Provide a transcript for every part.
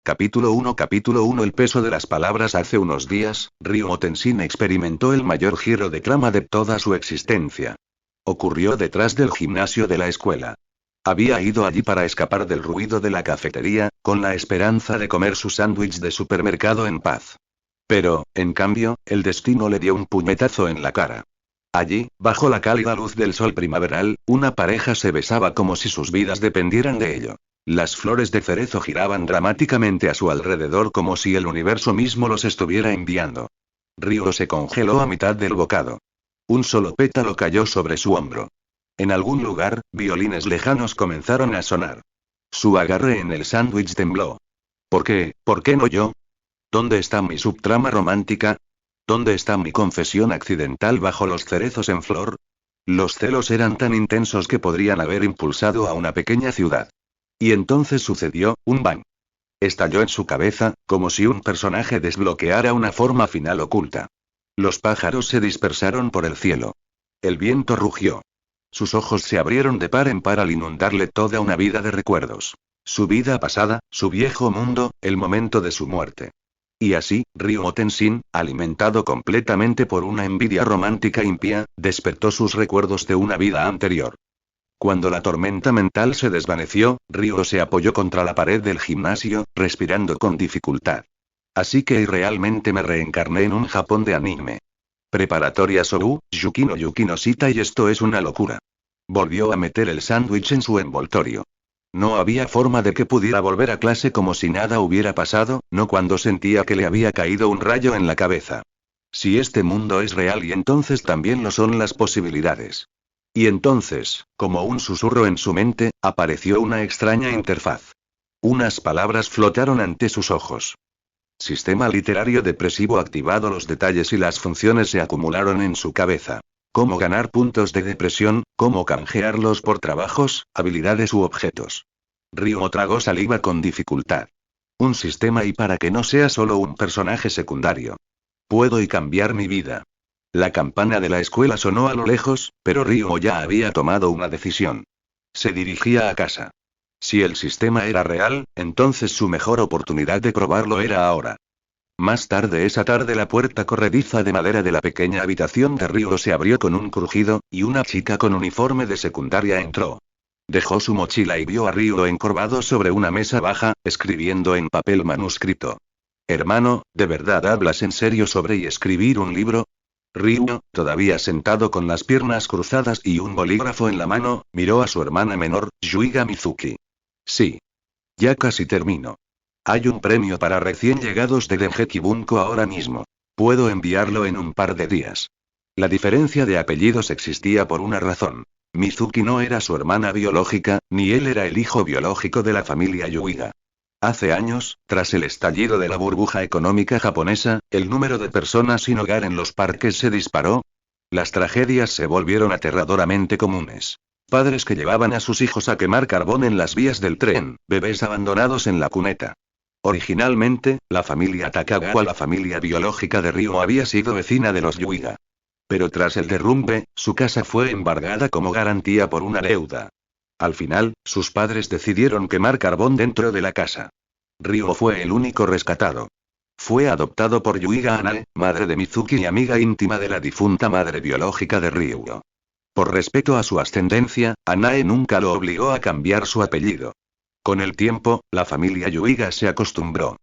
Capítulo 1 El peso de las palabras. Hace unos días, Ryuo Tenshin experimentó el mayor giro de trama de toda su existencia. Ocurrió detrás del gimnasio de la escuela. Había ido allí para escapar del ruido de la cafetería, con la esperanza de comer su sándwich de supermercado en paz. Pero, en cambio, el destino le dio un puñetazo en la cara. Allí, bajo la cálida luz del sol primaveral, una pareja se besaba como si sus vidas dependieran de ello. Las flores de cerezo giraban dramáticamente a su alrededor como si el universo mismo los estuviera enviando. Ryuo se congeló a mitad del bocado. Un solo pétalo cayó sobre su hombro. En algún lugar, violines lejanos comenzaron a sonar. Su agarre en el sándwich tembló. ¿Por qué? ¿Por qué no yo? ¿Dónde está mi subtrama romántica? ¿Dónde está mi confesión accidental bajo los cerezos en flor? Los celos eran tan intensos que podrían haber impulsado a una pequeña ciudad. Y entonces sucedió, un bang. Estalló en su cabeza, como si un personaje desbloqueara una forma final oculta. Los pájaros se dispersaron por el cielo. El viento rugió. Sus ojos se abrieron de par en par al inundarle toda una vida de recuerdos. Su vida pasada, su viejo mundo, el momento de su muerte. Y así, Ryuo Tenshin, alimentado completamente por una envidia romántica impía, despertó sus recuerdos de una vida anterior. Cuando la tormenta mental se desvaneció, Ryuo se apoyó contra la pared del gimnasio, respirando con dificultad. Así que realmente me reencarné en un Japón de anime. Preparatoria Sou, Yuki no Shita, y esto es una locura. Volvió a meter el sándwich en su envoltorio. No había forma de que pudiera volver a clase como si nada hubiera pasado, no cuando sentía que le había caído un rayo en la cabeza. Si este mundo es real y entonces también lo son las posibilidades. Y entonces, como un susurro en su mente, apareció una extraña interfaz. Unas palabras flotaron ante sus ojos. Sistema literario depresivo activado. Los detalles y las funciones se acumularon en su cabeza. Cómo ganar puntos de depresión, cómo canjearlos por trabajos, habilidades u objetos. Ryuo tragó saliva con dificultad. Un sistema y para que no sea solo un personaje secundario. Puedo y cambiar mi vida. La campana de la escuela sonó a lo lejos, pero Ryuo ya había tomado una decisión. Se dirigía a casa. Si el sistema era real, entonces su mejor oportunidad de probarlo era ahora. Más tarde esa tarde la puerta corrediza de madera de la pequeña habitación de Ryuo se abrió con un crujido, y una chica con uniforme de secundaria entró. Dejó su mochila y vio a Ryuo encorvado sobre una mesa baja, escribiendo en papel manuscrito. Hermano, ¿de verdad hablas en serio sobre escribir un libro? Ryuo, todavía sentado con las piernas cruzadas y un bolígrafo en la mano, miró a su hermana menor, Yuiga Mizuki. Sí. Ya casi termino. Hay un premio para recién llegados de Dengeki Bunko ahora mismo. Puedo enviarlo en un par de días. La diferencia de apellidos existía por una razón. Mizuki no era su hermana biológica, ni él era el hijo biológico de la familia Yuiga. Hace años, tras el estallido de la burbuja económica japonesa, el número de personas sin hogar en los parques se disparó. Las tragedias se volvieron aterradoramente comunes. Padres que llevaban a sus hijos a quemar carbón en las vías del tren, bebés abandonados en la cuneta. Originalmente, la familia Takagawa, la familia biológica de Ryuo, había sido vecina de los Yuiga. Pero tras el derrumbe, su casa fue embargada como garantía por una deuda. Al final, sus padres decidieron quemar carbón dentro de la casa. Ryuo fue el único rescatado. Fue adoptado por Yuiga Anae, madre de Mizuki y amiga íntima de la difunta madre biológica de Ryuo. Por respeto a su ascendencia, Anae nunca lo obligó a cambiar su apellido. Con el tiempo, la familia Yuiga se acostumbró.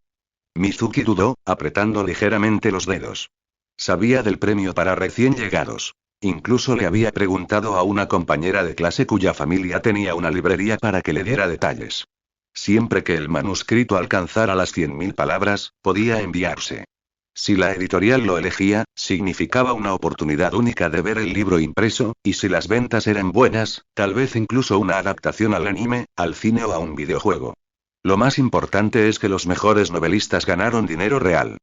Mizuki dudó, apretando ligeramente los dedos. Sabía del premio para recién llegados. Incluso le había preguntado a una compañera de clase cuya familia tenía una librería para que le diera detalles. Siempre que el manuscrito alcanzara las 100.000 palabras, podía enviarse. Si la editorial lo elegía, significaba una oportunidad única de ver el libro impreso, y si las ventas eran buenas, tal vez incluso una adaptación al anime, al cine o a un videojuego. Lo más importante es que los mejores novelistas ganaron dinero real.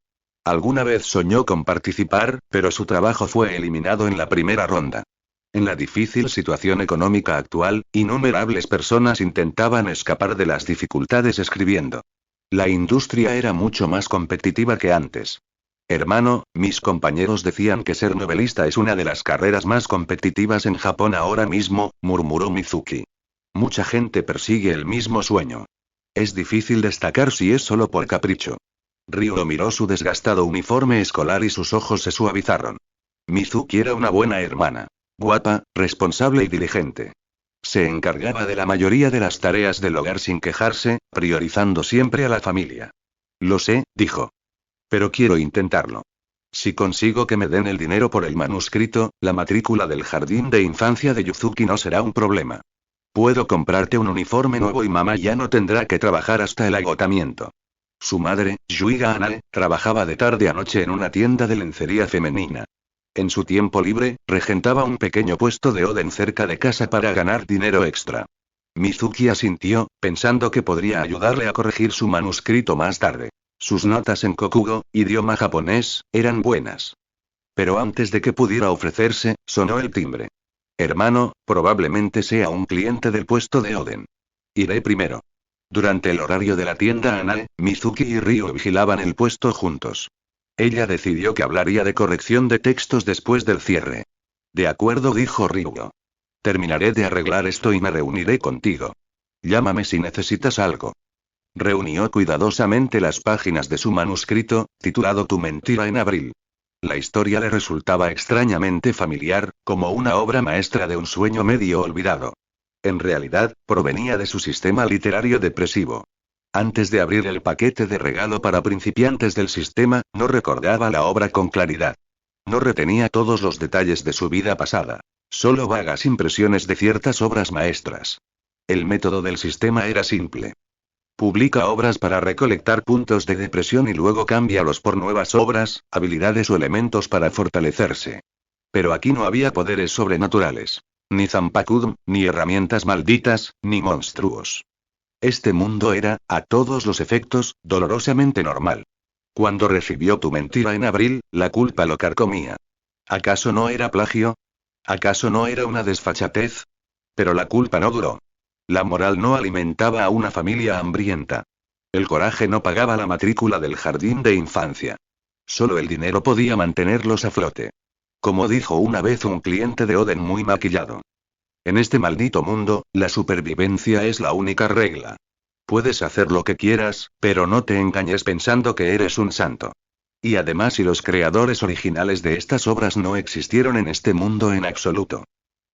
Alguna vez soñó con participar, pero su trabajo fue eliminado en la primera ronda. En la difícil situación económica actual, innumerables personas intentaban escapar de las dificultades escribiendo. La industria era mucho más competitiva que antes. Hermano, mis compañeros decían que ser novelista es una de las carreras más competitivas en Japón ahora mismo, murmuró Mizuki. Mucha gente persigue el mismo sueño. Es difícil destacar si es solo por capricho. Ryo miró su desgastado uniforme escolar y sus ojos se suavizaron. Mizuki era una buena hermana. Guapa, responsable y diligente. Se encargaba de la mayoría de las tareas del hogar sin quejarse, priorizando siempre a la familia. Lo sé, dijo. Pero quiero intentarlo. Si consigo que me den el dinero por el manuscrito, la matrícula del jardín de infancia de Yuzuki no será un problema. Puedo comprarte un uniforme nuevo y mamá ya no tendrá que trabajar hasta el agotamiento. Su madre, Yuiga Anae, trabajaba de tarde a noche en una tienda de lencería femenina. En su tiempo libre, regentaba un pequeño puesto de oden cerca de casa para ganar dinero extra. Mizuki asintió, pensando que podría ayudarle a corregir su manuscrito más tarde. Sus notas en Kokugo, idioma japonés, eran buenas. Pero antes de que pudiera ofrecerse, sonó el timbre. Hermano, probablemente sea un cliente del puesto de oden. Iré primero. Durante el horario de la tienda Anae, Mizuki y Ryo vigilaban el puesto juntos. Ella decidió que hablaría de corrección de textos después del cierre. De acuerdo, dijo Ryo. Terminaré de arreglar esto y me reuniré contigo. Llámame si necesitas algo. Reunió cuidadosamente las páginas de su manuscrito, titulado Tu mentira en abril. La historia le resultaba extrañamente familiar, como una obra maestra de un sueño medio olvidado. En realidad, provenía de su sistema literario depresivo. Antes de abrir el paquete de regalo para principiantes del sistema, no recordaba la obra con claridad. No retenía todos los detalles de su vida pasada. Solo vagas impresiones de ciertas obras maestras. El método del sistema era simple. Publica obras para recolectar puntos de depresión y luego cámbialos por nuevas obras, habilidades o elementos para fortalecerse. Pero aquí no había poderes sobrenaturales. Ni Zanpakudo, ni herramientas malditas, ni monstruos. Este mundo era, a todos los efectos, dolorosamente normal. Cuando recibió Tu mentira en abril, la culpa lo carcomía. ¿Acaso no era plagio? ¿Acaso no era una desfachatez? Pero la culpa no duró. La moral no alimentaba a una familia hambrienta. El coraje no pagaba la matrícula del jardín de infancia. Solo el dinero podía mantenerlos a flote. Como dijo una vez un cliente de oden muy maquillado. En este maldito mundo, la supervivencia es la única regla. Puedes hacer lo que quieras, pero no te engañes pensando que eres un santo. Y además, si los creadores originales de estas obras no existieron en este mundo en absoluto.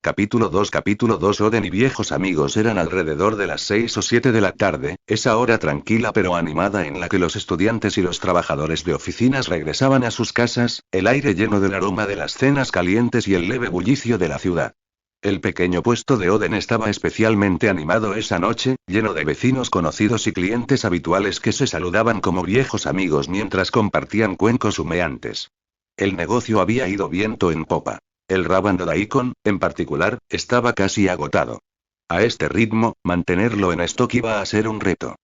Capítulo 2 Oden y viejos amigos eran alrededor de las 6 o 7 de la tarde, esa hora tranquila pero animada en la que los estudiantes y los trabajadores de oficinas regresaban a sus casas, el aire lleno del aroma de las cenas calientes y el leve bullicio de la ciudad. El pequeño puesto de Oden estaba especialmente animado esa noche, lleno de vecinos conocidos y clientes habituales que se saludaban como viejos amigos mientras compartían cuencos humeantes. El negocio había ido viento en popa. El ramen daikon, en particular, estaba casi agotado. A este ritmo, mantenerlo en stock iba a ser un reto.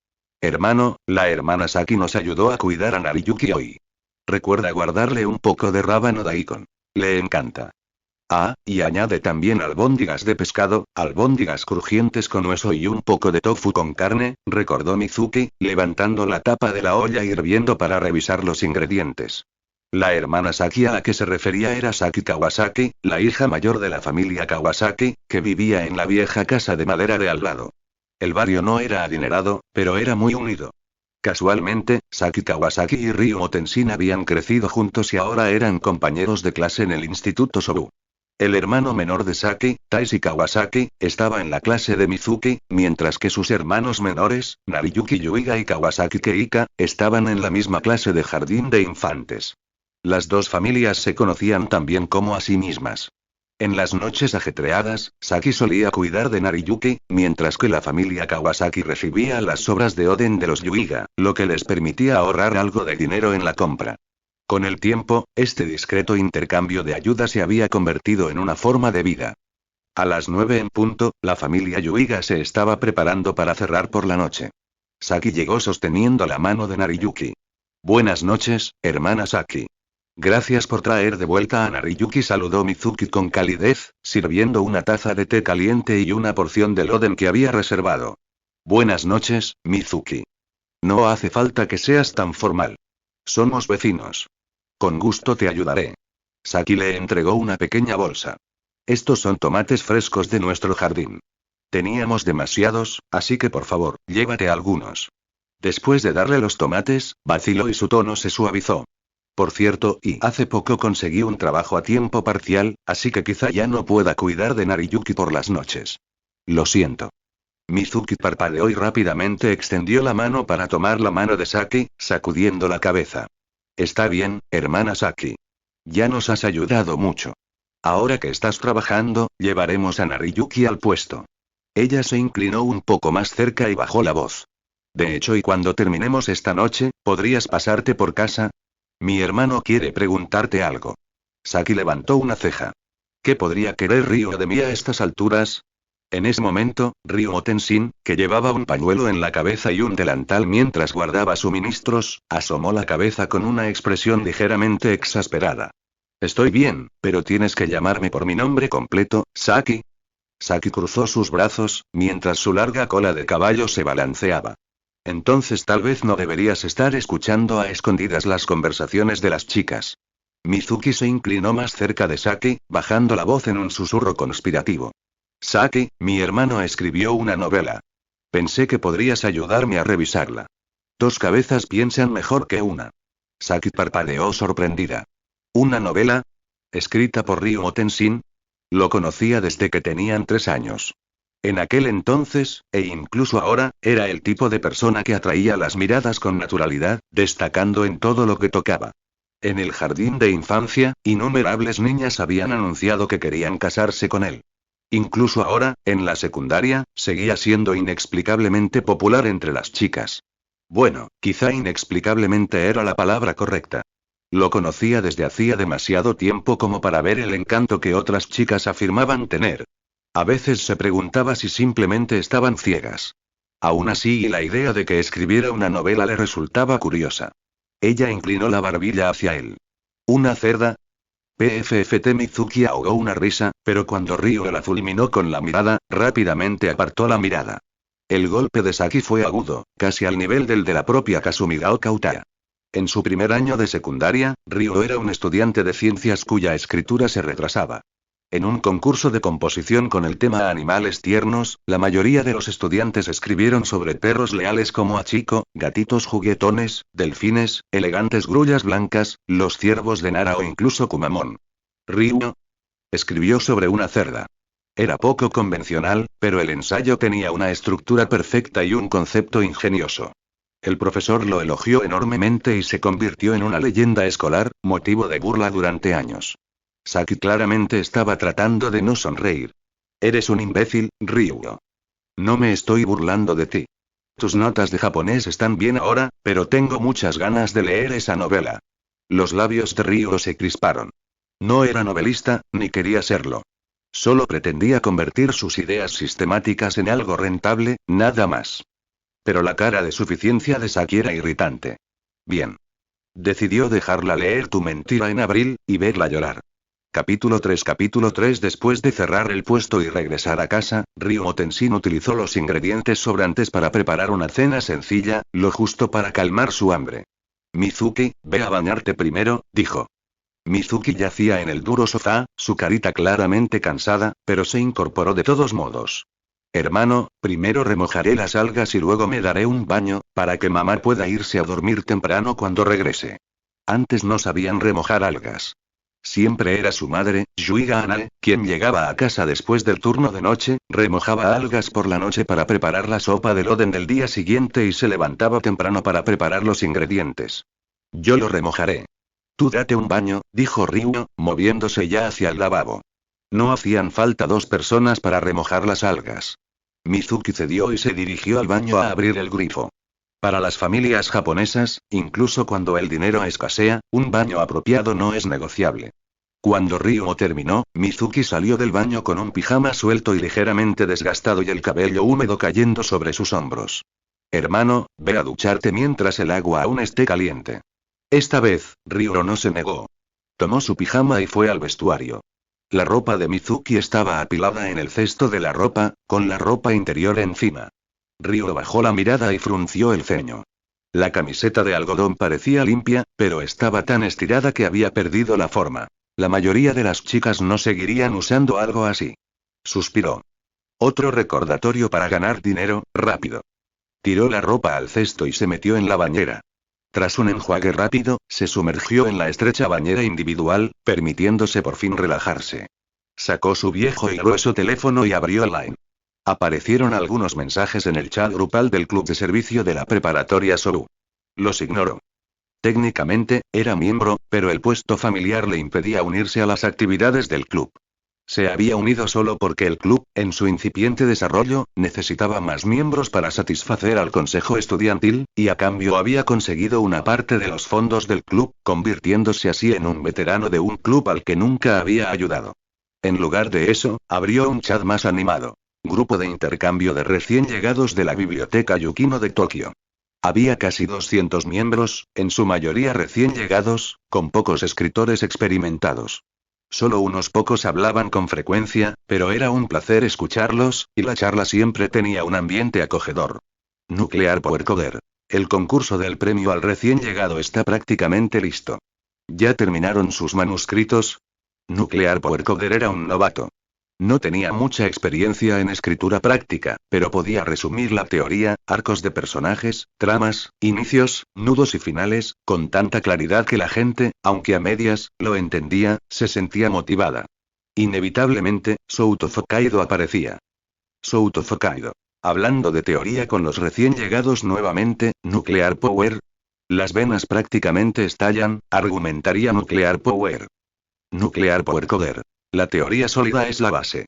Hermano, la hermana Saki nos ayudó a cuidar a Nariyuki hoy. Recuerda guardarle un poco de rábano daikon. Le encanta. Ah, y añade también albóndigas de pescado, albóndigas crujientes con hueso y un poco de tofu con carne, recordó Mizuki, levantando la tapa de la olla hirviendo para revisar los ingredientes. La hermana Saki a la que se refería era Saki Kawasaki, la hija mayor de la familia Kawasaki, que vivía en la vieja casa de madera de al lado. El barrio no era adinerado, pero era muy unido. Casualmente, Saki Kawasaki y Ryo Tenshin habían crecido juntos y ahora eran compañeros de clase en el Instituto Sobu. El hermano menor de Saki, Taishi Kawasaki, estaba en la clase de Mizuki, mientras que sus hermanos menores, Nariyuki Yuiga y Kawasaki Keika, estaban en la misma clase de jardín de infantes. Las dos familias se conocían tan bien como a sí mismas. En las noches ajetreadas, Saki solía cuidar de Nariyuki, mientras que la familia Kawasaki recibía las sobras de oden de los Yuiga, lo que les permitía ahorrar algo de dinero en la compra. Con el tiempo, este discreto intercambio de ayuda se había convertido en una forma de vida. A las 9 en punto, la familia Yuiga se estaba preparando para cerrar por la noche. Saki llegó sosteniendo la mano de Nariyuki. Buenas noches, hermana Saki. Gracias por traer de vuelta a Nariyuki, saludó Mizuki con calidez, sirviendo una taza de té caliente y una porción del oden que había reservado. Buenas noches, Mizuki. No hace falta que seas tan formal. Somos vecinos. Con gusto te ayudaré. Saki le entregó una pequeña bolsa. Estos son tomates frescos de nuestro jardín. Teníamos demasiados, así que por favor, llévate algunos. Después de darle los tomates, vaciló y su tono se suavizó. Por cierto, y hace poco conseguí un trabajo a tiempo parcial, así que quizá ya no pueda cuidar de Nariyuki por las noches. Lo siento. Mizuki parpadeó y rápidamente extendió la mano para tomar la mano de Saki, sacudiendo la cabeza. Está bien, hermana Saki. Ya nos has ayudado mucho. Ahora que estás trabajando, llevaremos a Nariyuki al puesto. Ella se inclinó un poco más cerca y bajó la voz. De hecho, y cuando terminemos esta noche, ¿podrías pasarte por casa? Mi hermano quiere preguntarte algo. Saki levantó una ceja. ¿Qué podría querer Ryo de mí a estas alturas? En ese momento, Ryo Tenshin, que llevaba un pañuelo en la cabeza y un delantal mientras guardaba suministros, asomó la cabeza con una expresión ligeramente exasperada. Estoy bien, pero tienes que llamarme por mi nombre completo, Saki. Saki cruzó sus brazos, mientras su larga cola de caballo se balanceaba. Entonces tal vez no deberías estar escuchando a escondidas las conversaciones de las chicas. Mizuki se inclinó más cerca de Saki, bajando la voz en un susurro conspirativo. Saki, mi hermano escribió una novela. Pensé que podrías ayudarme a revisarla. Dos cabezas piensan mejor que una. Saki parpadeó sorprendida. ¿Una novela? ¿Escrita por Ryo Tenshin? Lo conocía desde que tenían 3 años. En aquel entonces, e incluso ahora, era el tipo de persona que atraía las miradas con naturalidad, destacando en todo lo que tocaba. En el jardín de infancia, innumerables niñas habían anunciado que querían casarse con él. Incluso ahora, en la secundaria, seguía siendo inexplicablemente popular entre las chicas. Bueno, quizá inexplicablemente era la palabra correcta. Lo conocía desde hacía demasiado tiempo como para ver el encanto que otras chicas afirmaban tener. A veces se preguntaba si simplemente estaban ciegas. Aún así, la idea de que escribiera una novela le resultaba curiosa. Ella inclinó la barbilla hacia él. ¿Una cerda? PFFT Mizuki ahogó una risa, pero cuando Ryo la fulminó con la mirada, rápidamente apartó la mirada. El golpe de Saki fue agudo, casi al nivel del de la propia Kazumigao Utada. En su primer año de secundaria, Ryo era un estudiante de ciencias cuya escritura se retrasaba. En un concurso de composición con el tema animales tiernos, la mayoría de los estudiantes escribieron sobre perros leales como Hachiko, gatitos juguetones, delfines, elegantes grullas blancas, los ciervos de Nara o incluso Kumamon. Ryo escribió sobre una cerda. Era poco convencional, pero el ensayo tenía una estructura perfecta y un concepto ingenioso. El profesor lo elogió enormemente y se convirtió en una leyenda escolar, motivo de burla durante años. Saki claramente estaba tratando de no sonreír. Eres un imbécil, Ryo. No me estoy burlando de ti. Tus notas de japonés están bien ahora, pero tengo muchas ganas de leer esa novela. Los labios de Ryo se crisparon. No era novelista, ni quería serlo. Solo pretendía convertir sus ideas sistemáticas en algo rentable, nada más. Pero la cara de suficiencia de Saki era irritante. Bien. Decidió dejarla leer Tu mentira en abril, y verla llorar. Capítulo 3 Después de cerrar el puesto y regresar a casa, Ryo Tenshin utilizó los ingredientes sobrantes para preparar una cena sencilla, lo justo para calmar su hambre. Mizuki, ve a bañarte primero, dijo. Mizuki yacía en el duro sofá, su carita claramente cansada, pero se incorporó de todos modos. Hermano, primero remojaré las algas y luego me daré un baño, para que mamá pueda irse a dormir temprano cuando regrese. Antes no sabían remojar algas. Siempre era su madre, Yuiga Anae, quien llegaba a casa después del turno de noche, remojaba algas por la noche para preparar la sopa del oden del día siguiente y se levantaba temprano para preparar los ingredientes. Yo lo remojaré. Tú date un baño, dijo Ryo, moviéndose ya hacia el lavabo. No hacían falta 2 personas para remojar las algas. Mizuki cedió y se dirigió al baño a abrir el grifo. Para las familias japonesas, incluso cuando el dinero escasea, un baño apropiado no es negociable. Cuando Ryo terminó, Mizuki salió del baño con un pijama suelto y ligeramente desgastado y el cabello húmedo cayendo sobre sus hombros. Hermano, ve a ducharte mientras el agua aún esté caliente. Esta vez, Ryo no se negó. Tomó su pijama y fue al vestuario. La ropa de Mizuki estaba apilada en el cesto de la ropa, con la ropa interior encima. Ryo bajó la mirada y frunció el ceño. La camiseta de algodón parecía limpia, pero estaba tan estirada que había perdido la forma. La mayoría de las chicas no seguirían usando algo así. Suspiró. Otro recordatorio para ganar dinero, rápido. Tiró la ropa al cesto y se metió en la bañera. Tras un enjuague rápido, se sumergió en la estrecha bañera individual, permitiéndose por fin relajarse. Sacó su viejo y grueso teléfono y abrió Line. Aparecieron algunos mensajes en el chat grupal del club de servicio de la preparatoria Sobu. Los ignoró. Técnicamente, era miembro, pero el puesto familiar le impedía unirse a las actividades del club. Se había unido solo porque el club, en su incipiente desarrollo, necesitaba más miembros para satisfacer al consejo estudiantil, y a cambio había conseguido una parte de los fondos del club, convirtiéndose así en un veterano de un club al que nunca había ayudado. En lugar de eso, abrió un chat más animado. Grupo de intercambio de recién llegados de la biblioteca Yukino de Tokio. Había casi 200 miembros, en su mayoría recién llegados, con pocos escritores experimentados. Solo unos pocos hablaban con frecuencia, pero era un placer escucharlos, y la charla siempre tenía un ambiente acogedor. Nuclear Power Coder. El concurso del premio al recién llegado está prácticamente listo. ¿Ya terminaron sus manuscritos? Nuclear Power Coder era un novato. No tenía mucha experiencia en escritura práctica, pero podía resumir la teoría, arcos de personajes, tramas, inicios, nudos y finales, con tanta claridad que la gente, aunque a medias, lo entendía, se sentía motivada. Inevitablemente, Souto Fokaido aparecía. Souto Fokaido. Hablando de teoría con los recién llegados nuevamente, Nuclear Power. Las venas prácticamente estallan, argumentaría Nuclear Power. Nuclear Power Coder. La teoría sólida es la base.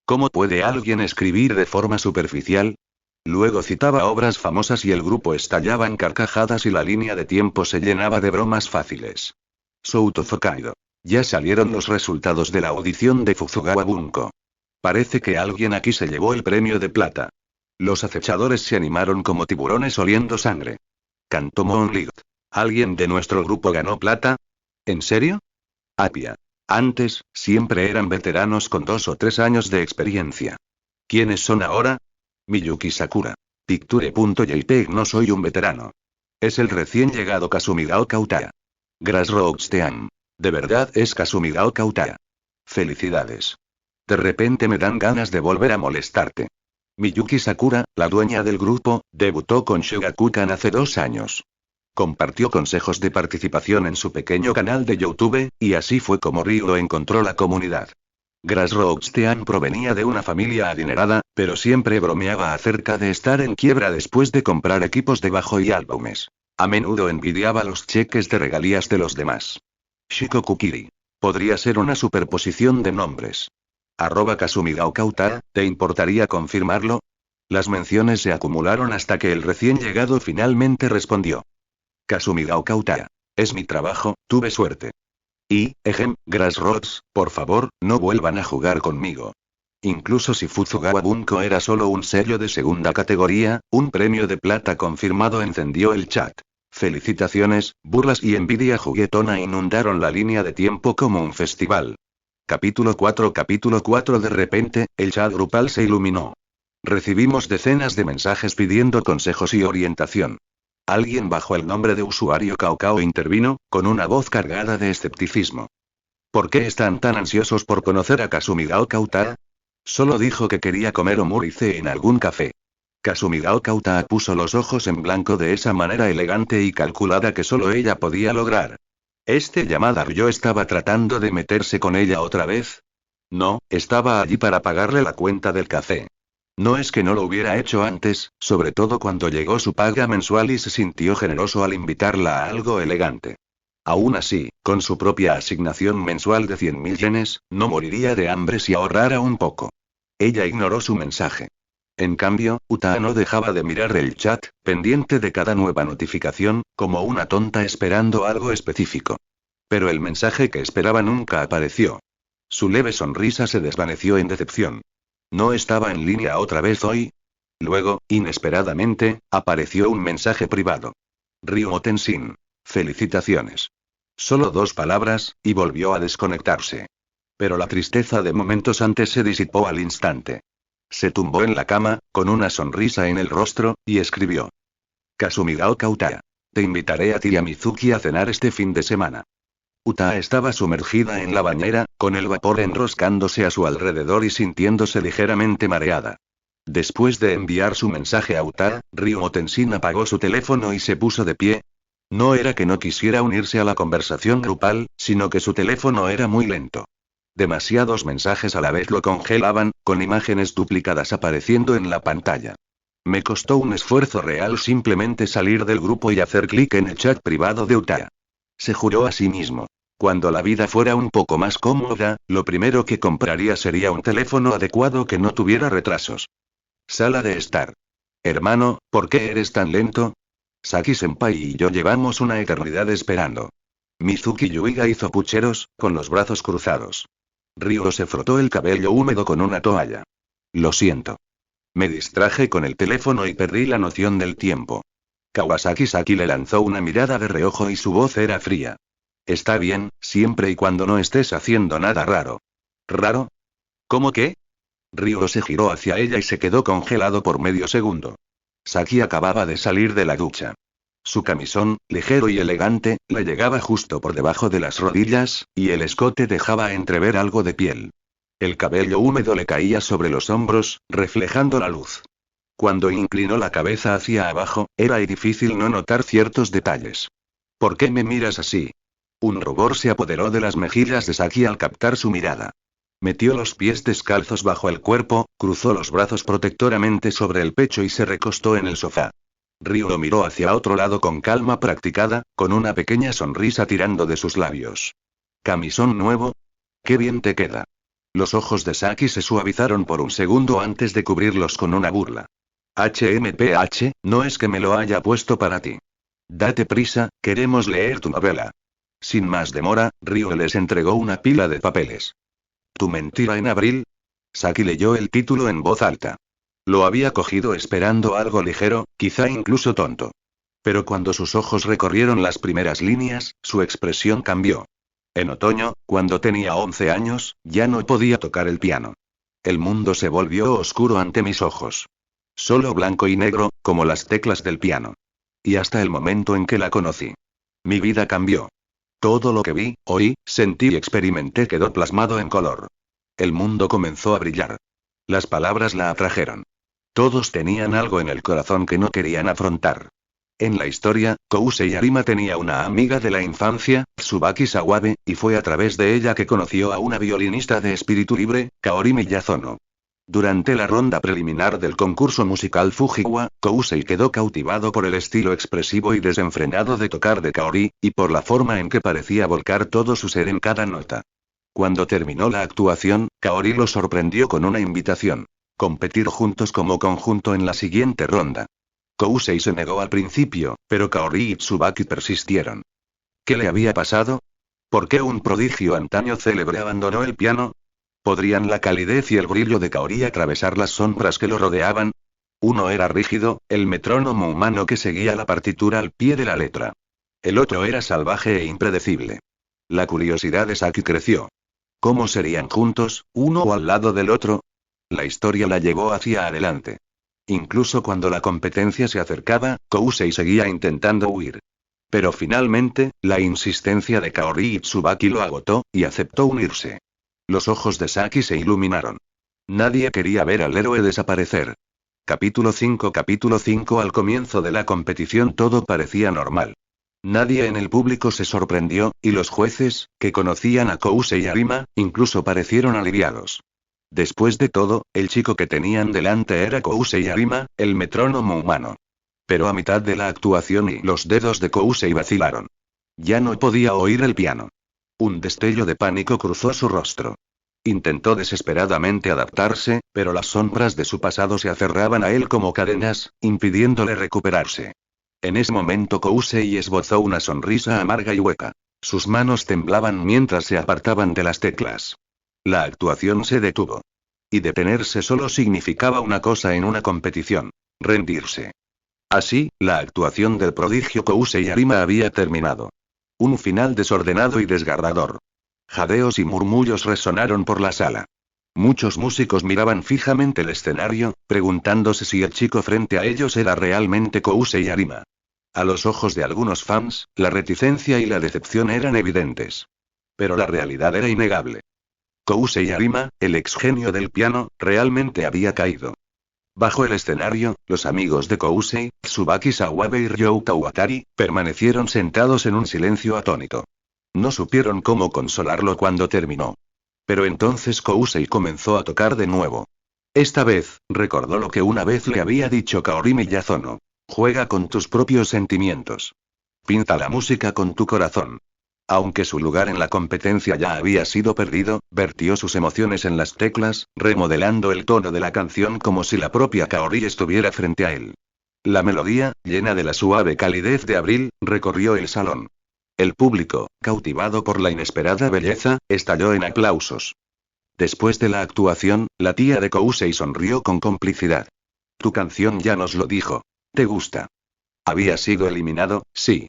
¿Cómo puede alguien escribir de forma superficial? Luego citaba obras famosas y el grupo estallaba en carcajadas y la línea de tiempo se llenaba de bromas fáciles. Souto Fokaido. Ya salieron los resultados de la audición de Fuzugawa Bunko. Parece que alguien aquí se llevó el premio de plata. Los acechadores se animaron como tiburones oliendo sangre. Cantó Moonlight. ¿Alguien de nuestro grupo ganó plata? ¿En serio? Apia. Antes, siempre eran veteranos con 2 o 3 años de experiencia. ¿Quiénes son ahora? Miyuki Sakura. Picture.jpg. No soy un veterano. Es el recién llegado Kasumigao Utada. Grassroots Team. De verdad es Kasumigao Utada. Felicidades. De repente me dan ganas de volver a molestarte. Miyuki Sakura, la dueña del grupo, debutó con Shugakukan hace 2 años. Compartió consejos de participación en su pequeño canal de YouTube, y así fue como Ryo encontró la comunidad. Grassroots Team provenía de una familia adinerada, pero siempre bromeaba acerca de estar en quiebra después de comprar equipos de bajo y álbumes. A menudo envidiaba los cheques de regalías de los demás. Shikokukiri. Podría ser una superposición de nombres. @Kasumigao Utada, ¿te importaría confirmarlo? Las menciones se acumularon hasta que el recién llegado finalmente respondió. Kasumigao Utada. Es mi trabajo, tuve suerte. Y, Grassroots, por favor, no vuelvan a jugar conmigo. Incluso si Fuzugawa Bunko era solo un sello de segunda categoría, un premio de plata confirmado encendió el chat. Felicitaciones, burlas y envidia juguetona inundaron la línea de tiempo como un festival. Capítulo 4. De repente, el chat grupal se iluminó. Recibimos decenas de mensajes pidiendo consejos y orientación. Alguien bajo el nombre de usuario Cao intervino, con una voz cargada de escepticismo. ¿Por qué están tan ansiosos por conocer a Kasumigao Utada? Solo dijo que quería comer omurice en algún café. Kasumigao Utada puso los ojos en blanco de esa manera elegante y calculada que solo ella podía lograr. Llamada Ryo estaba tratando de meterse con ella otra vez. No, estaba allí para pagarle la cuenta del café. No es que no lo hubiera hecho antes, sobre todo cuando llegó su paga mensual y se sintió generoso al invitarla a algo elegante. Aún así, con su propia asignación mensual de 100.000 yenes, no moriría de hambre si ahorrara un poco. Ella ignoró su mensaje. En cambio, Utada no dejaba de mirar el chat, pendiente de cada nueva notificación, como una tonta esperando algo específico. Pero el mensaje que esperaba nunca apareció. Su leve sonrisa se desvaneció en decepción. ¿No estaba en línea otra vez hoy? Luego, inesperadamente, apareció un mensaje privado. Ryo Tenshin. Felicitaciones. Solo 2 palabras, y volvió a desconectarse. Pero la tristeza de momentos antes se disipó al instante. Se tumbó en la cama, con una sonrisa en el rostro, y escribió. Kasumigao Utada. Te invitaré a ti y a Mizuki a cenar este fin de semana. Utada estaba sumergida en la bañera, con el vapor enroscándose a su alrededor y sintiéndose ligeramente mareada. Después de enviar su mensaje a Uta, Ryuo Tenshin apagó su teléfono y se puso de pie. No era que no quisiera unirse a la conversación grupal, sino que su teléfono era muy lento. Demasiados mensajes a la vez lo congelaban, con imágenes duplicadas apareciendo en la pantalla. Me costó un esfuerzo real simplemente salir del grupo y hacer clic en el chat privado de Uta. Se juró a sí mismo. Cuando la vida fuera un poco más cómoda, lo primero que compraría sería un teléfono adecuado que no tuviera retrasos. Sala de estar. Hermano, ¿por qué eres tan lento? Saki-senpai y yo llevamos una eternidad esperando. Mizuki Yuiga hizo pucheros, con los brazos cruzados. Ryuo se frotó el cabello húmedo con una toalla. Lo siento. Me distraje con el teléfono y perdí la noción del tiempo. Kawasaki Saki le lanzó una mirada de reojo y su voz era fría. Está bien, siempre y cuando no estés haciendo nada raro. ¿Raro? ¿Cómo qué? Ryuo se giró hacia ella y se quedó congelado por medio segundo. Saki acababa de salir de la ducha. Su camisón, ligero y elegante, le llegaba justo por debajo de las rodillas, y el escote dejaba entrever algo de piel. El cabello húmedo le caía sobre los hombros, reflejando la luz. Cuando inclinó la cabeza hacia abajo, era difícil no notar ciertos detalles. ¿Por qué me miras así? Un rubor se apoderó de las mejillas de Saki al captar su mirada. Metió los pies descalzos bajo el cuerpo, cruzó los brazos protectoramente sobre el pecho y se recostó en el sofá. Ryuo miró hacia otro lado con calma practicada, con una pequeña sonrisa tirando de sus labios. ¿Camisón nuevo? ¡Qué bien te queda! Los ojos de Saki se suavizaron por un segundo antes de cubrirlos con una burla. HMPH, no es que me lo haya puesto para ti. Date prisa, queremos leer tu novela. Sin más demora, Ryuo les entregó una pila de papeles. ¿Tu mentira en abril? Saki leyó el título en voz alta. Lo había cogido esperando algo ligero, quizá incluso tonto. Pero cuando sus ojos recorrieron las primeras líneas, su expresión cambió. En otoño, cuando tenía 11 años, ya no podía tocar el piano. El mundo se volvió oscuro ante mis ojos. Solo blanco y negro, como las teclas del piano. Y hasta el momento en que la conocí. Mi vida cambió. Todo lo que vi, oí, sentí y experimenté quedó plasmado en color. El mundo comenzó a brillar. Las palabras la atrajeron. Todos tenían algo en el corazón que no querían afrontar. En la historia, Kousei Arima tenía una amiga de la infancia, Tsubaki Sawabe, y fue a través de ella que conoció a una violinista de espíritu libre, Kaori Miyazono. Durante la ronda preliminar del concurso musical Fujiwa, Kousei quedó cautivado por el estilo expresivo y desenfrenado de tocar de Kaori, y por la forma en que parecía volcar todo su ser en cada nota. Cuando terminó la actuación, Kaori lo sorprendió con una invitación. Competir juntos como conjunto en la siguiente ronda. Kousei se negó al principio, pero Kaori y Tsubaki persistieron. ¿Qué le había pasado? ¿Por qué un prodigio antaño célebre abandonó el piano? ¿Podrían la calidez y el brillo de Kaori atravesar las sombras que lo rodeaban? Uno era rígido, el metrónomo humano que seguía la partitura al pie de la letra. El otro era salvaje e impredecible. La curiosidad de Saki creció. ¿Cómo serían juntos, uno al lado del otro? La historia la llevó hacia adelante. Incluso cuando la competencia se acercaba, Kousei seguía intentando huir. Pero finalmente, la insistencia de Kaori y Tsubaki lo agotó, y aceptó unirse. Los ojos de Saki se iluminaron. Nadie quería ver al héroe desaparecer. Capítulo 5 Al comienzo de la competición todo parecía normal. Nadie en el público se sorprendió, y los jueces, que conocían a Kousei Arima, incluso parecieron aliviados. Después de todo, el chico que tenían delante era Kousei Arima, el metrónomo humano. Pero a mitad de la actuación y los dedos de Kousei vacilaron. Ya no podía oír el piano. Un destello de pánico cruzó su rostro. Intentó desesperadamente adaptarse, pero las sombras de su pasado se aferraban a él como cadenas, impidiéndole recuperarse. En ese momento Kousei esbozó una sonrisa amarga y hueca. Sus manos temblaban mientras se apartaban de las teclas. La actuación se detuvo. Y detenerse solo significaba una cosa en una competición: rendirse. Así, la actuación del prodigio Kousei Arima había terminado. Un final desordenado y desgarrador. Jadeos y murmullos resonaron por la sala. Muchos músicos miraban fijamente el escenario, preguntándose si el chico frente a ellos era realmente Kousei Arima. A los ojos de algunos fans, la reticencia y la decepción eran evidentes. Pero la realidad era innegable. Kousei Arima, el ex genio del piano, realmente había caído. Bajo el escenario, los amigos de Kousei, Tsubaki Sawabe y Ryou Kawatari, permanecieron sentados en un silencio atónito. No supieron cómo consolarlo cuando terminó. Pero entonces Kousei comenzó a tocar de nuevo. Esta vez, recordó lo que una vez le había dicho Kaori Miyazono. Juega con tus propios sentimientos. Pinta la música con tu corazón. Aunque su lugar en la competencia ya había sido perdido, vertió sus emociones en las teclas, remodelando el tono de la canción como si la propia Kaori estuviera frente a él. La melodía, llena de la suave calidez de abril, recorrió el salón. El público, cautivado por la inesperada belleza, estalló en aplausos. Después de la actuación, la tía de Kousei sonrió con complicidad. Tu canción ya nos lo dijo. ¿Te gusta? Había sido eliminado, sí.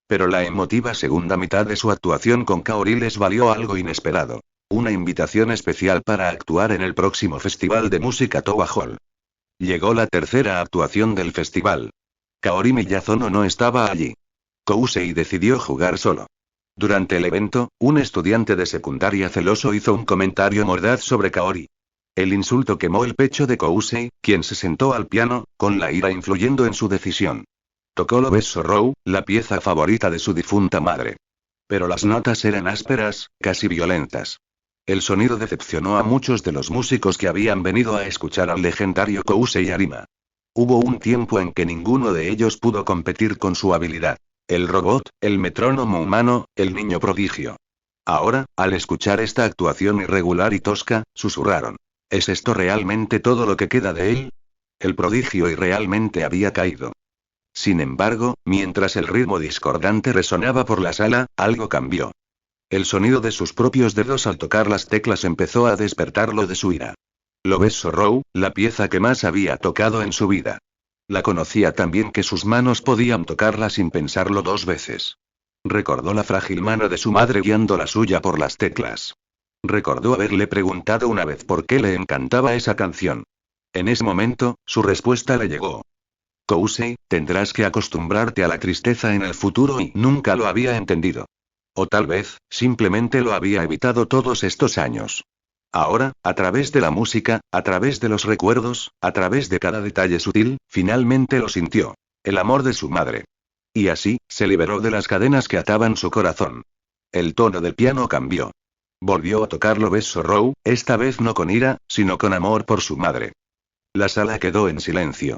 Pero la emotiva segunda mitad de su actuación con Kaori les valió algo inesperado. Una invitación especial para actuar en el próximo festival de música Towa Hall. Llegó la tercera actuación del festival. Kaori Miyazono no estaba allí. Kousei decidió jugar solo. Durante el evento, un estudiante de secundaria celoso hizo un comentario mordaz sobre Kaori. El insulto quemó el pecho de Kousei, quien se sentó al piano, con la ira influyendo en su decisión. Tocó Love Sorrow, la pieza favorita de su difunta madre. Pero las notas eran ásperas, casi violentas. El sonido decepcionó a muchos de los músicos que habían venido a escuchar al legendario Kousei Arima. Hubo un tiempo en que ninguno de ellos pudo competir con su habilidad. El robot, el metrónomo humano, el niño prodigio. Ahora, al escuchar esta actuación irregular y tosca, susurraron. ¿Es esto realmente todo lo que queda de él? El prodigio irrealmente había caído. Sin embargo, mientras el ritmo discordante resonaba por la sala, algo cambió. El sonido de sus propios dedos al tocar las teclas empezó a despertarlo de su ira. Love Sorrow, la pieza que más había tocado en su vida. La conocía tan bien que sus manos podían tocarla sin pensarlo dos veces. Recordó la frágil mano de su madre guiando la suya por las teclas. Recordó haberle preguntado una vez por qué le encantaba esa canción. En ese momento, su respuesta le llegó. Kousei, tendrás que acostumbrarte a la tristeza en el futuro y nunca lo había entendido. O tal vez, simplemente lo había evitado todos estos años. Ahora, a través de la música, a través de los recuerdos, a través de cada detalle sutil, finalmente lo sintió. El amor de su madre. Y así, se liberó de las cadenas que ataban su corazón. El tono del piano cambió. Volvió a tocar Love Sorrow, esta vez no con ira, sino con amor por su madre. La sala quedó en silencio.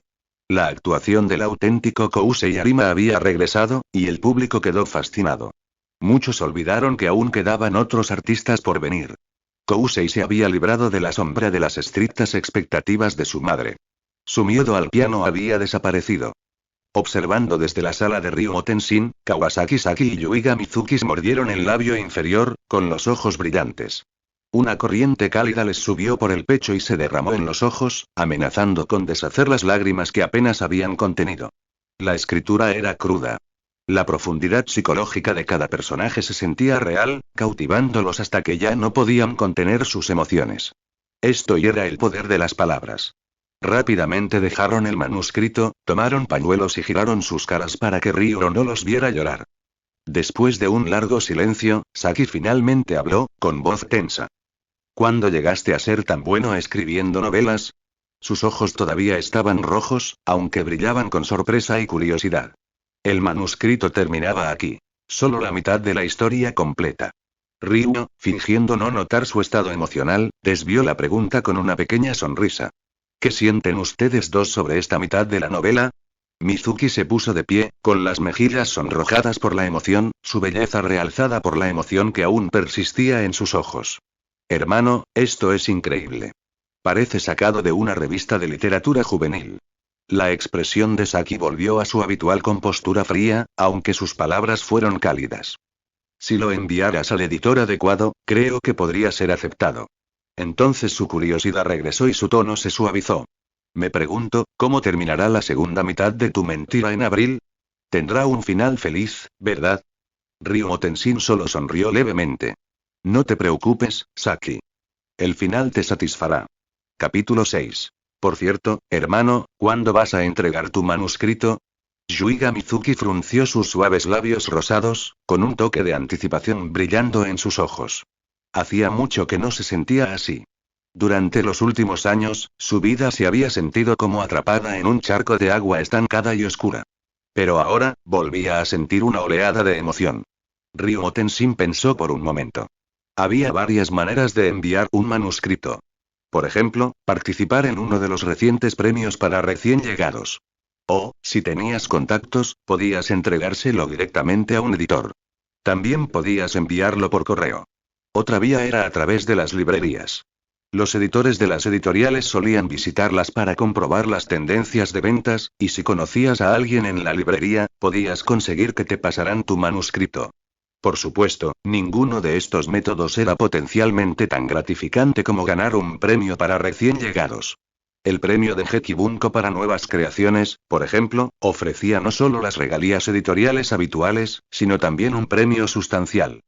La actuación del auténtico Kousei Arima había regresado, y el público quedó fascinado. Muchos olvidaron que aún quedaban otros artistas por venir. Kousei se había librado de la sombra de las estrictas expectativas de su madre. Su miedo al piano había desaparecido. Observando desde la sala de Ryuo Tenshin, Kawasaki Saki y Yuiga Mizuki mordieron el labio inferior, con los ojos brillantes. Una corriente cálida les subió por el pecho y se derramó en los ojos, amenazando con deshacer las lágrimas que apenas habían contenido. La escritura era cruda. La profundidad psicológica de cada personaje se sentía real, cautivándolos hasta que ya no podían contener sus emociones. Esto era el poder de las palabras. Rápidamente dejaron el manuscrito, tomaron pañuelos y giraron sus caras para que Ryuo no los viera llorar. Después de un largo silencio, Saki finalmente habló, con voz tensa. ¿Cuándo llegaste a ser tan bueno escribiendo novelas? Sus ojos todavía estaban rojos, aunque brillaban con sorpresa y curiosidad. El manuscrito terminaba aquí. Solo la mitad de la historia completa. Ryuo, fingiendo no notar su estado emocional, desvió la pregunta con una pequeña sonrisa. ¿Qué sienten ustedes dos sobre esta mitad de la novela? Mizuki se puso de pie, con las mejillas sonrojadas por la emoción, su belleza realzada por la emoción que aún persistía en sus ojos. Hermano, esto es increíble. Parece sacado de una revista de literatura juvenil. La expresión de Saki volvió a su habitual compostura fría, aunque sus palabras fueron cálidas. Si lo enviaras al editor adecuado, creo que podría ser aceptado. Entonces su curiosidad regresó y su tono se suavizó. Me pregunto, ¿cómo terminará la segunda mitad de tu mentira en abril? Tendrá un final feliz, ¿verdad? Ryuo Tenshin solo sonrió levemente. No te preocupes, Saki. El final te satisfará. Capítulo 6. Por cierto, hermano, ¿cuándo vas a entregar tu manuscrito? Yuiga Mizuki frunció sus suaves labios rosados, con un toque de anticipación brillando en sus ojos. Hacía mucho que no se sentía así. Durante los últimos años, su vida se había sentido como atrapada en un charco de agua estancada y oscura. Pero ahora, volvía a sentir una oleada de emoción. Ryo Tenshin pensó por un momento. Había varias maneras de enviar un manuscrito. Por ejemplo, participar en uno de los recientes premios para recién llegados. O, si tenías contactos, podías entregárselo directamente a un editor. También podías enviarlo por correo. Otra vía era a través de las librerías. Los editores de las editoriales solían visitarlas para comprobar las tendencias de ventas, y si conocías a alguien en la librería, podías conseguir que te pasaran tu manuscrito. Por supuesto, ninguno de estos métodos era potencialmente tan gratificante como ganar un premio para recién llegados. El premio de Geki Bunko para nuevas creaciones, por ejemplo, ofrecía no solo las regalías editoriales habituales, sino también un premio sustancial.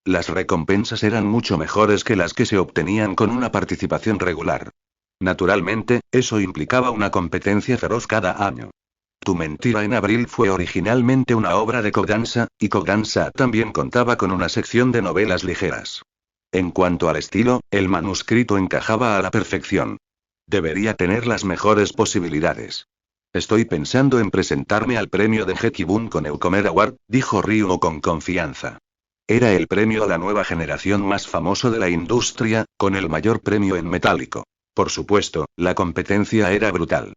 Las recompensas eran mucho mejores que las que se obtenían con una participación regular. Naturalmente, eso implicaba una competencia feroz cada año. Tu mentira en abril fue originalmente una obra de Kodansha, y Kodansha también contaba con una sección de novelas ligeras. En cuanto al estilo, el manuscrito encajaba a la perfección. Debería tener las mejores posibilidades. Estoy pensando en presentarme al premio de Geki Bunko Newcomer Award, dijo Ryo con confianza. Era el premio a la nueva generación más famoso de la industria, con el mayor premio en metálico. Por supuesto, la competencia era brutal.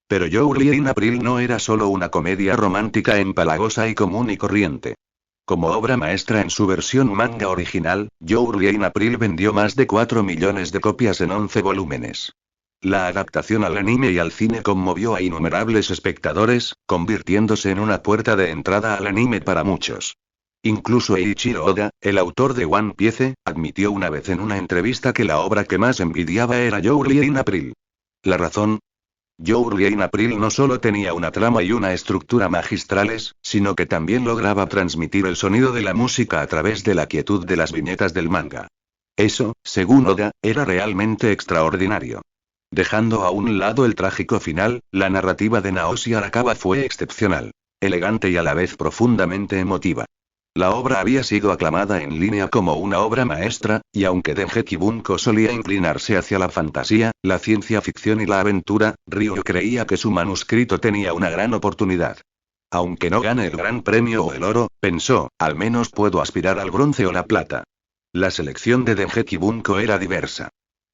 Pero Yuri in April no era solo una comedia romántica empalagosa y común y corriente. Como obra maestra en su versión manga original, Yuri in April vendió más de 4 millones de copias en 11 volúmenes. La adaptación al anime y al cine conmovió a innumerables espectadores, convirtiéndose en una puerta de entrada al anime para muchos. Incluso Eiichiro Oda, el autor de One Piece, admitió una vez en una entrevista que la obra que más envidiaba era Yuri in April. ¿La razón? Yuri in April no solo tenía una trama y una estructura magistrales, sino que también lograba transmitir el sonido de la música a través de la quietud de las viñetas del manga. Eso, según Oda, era realmente extraordinario. Dejando a un lado el trágico final, la narrativa de Naoshi Arakawa fue excepcional. Elegante y a la vez profundamente emotiva. La obra había sido aclamada en línea como una obra maestra, y aunque Dengeki Bunko solía inclinarse hacia la fantasía, la ciencia ficción y la aventura, Ryo creía que su manuscrito tenía una gran oportunidad. Aunque no gane el gran premio o el oro, pensó, al menos puedo aspirar al bronce o la plata. La selección de Dengeki Bunko era diversa.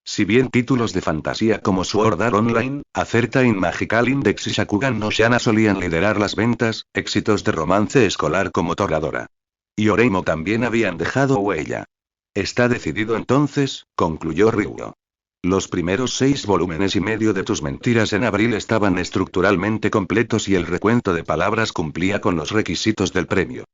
Si bien títulos de fantasía como Sword Art Online, A Certain Magical Index y Shakugan no Shana solían liderar las ventas, éxitos de romance escolar como Toradora y Oreimo también habían dejado huella. Está decidido entonces, concluyó Ryo. Los primeros 6 volúmenes y medio de tus mentiras en abril estaban estructuralmente completos y el recuento de palabras cumplía con los requisitos del premio.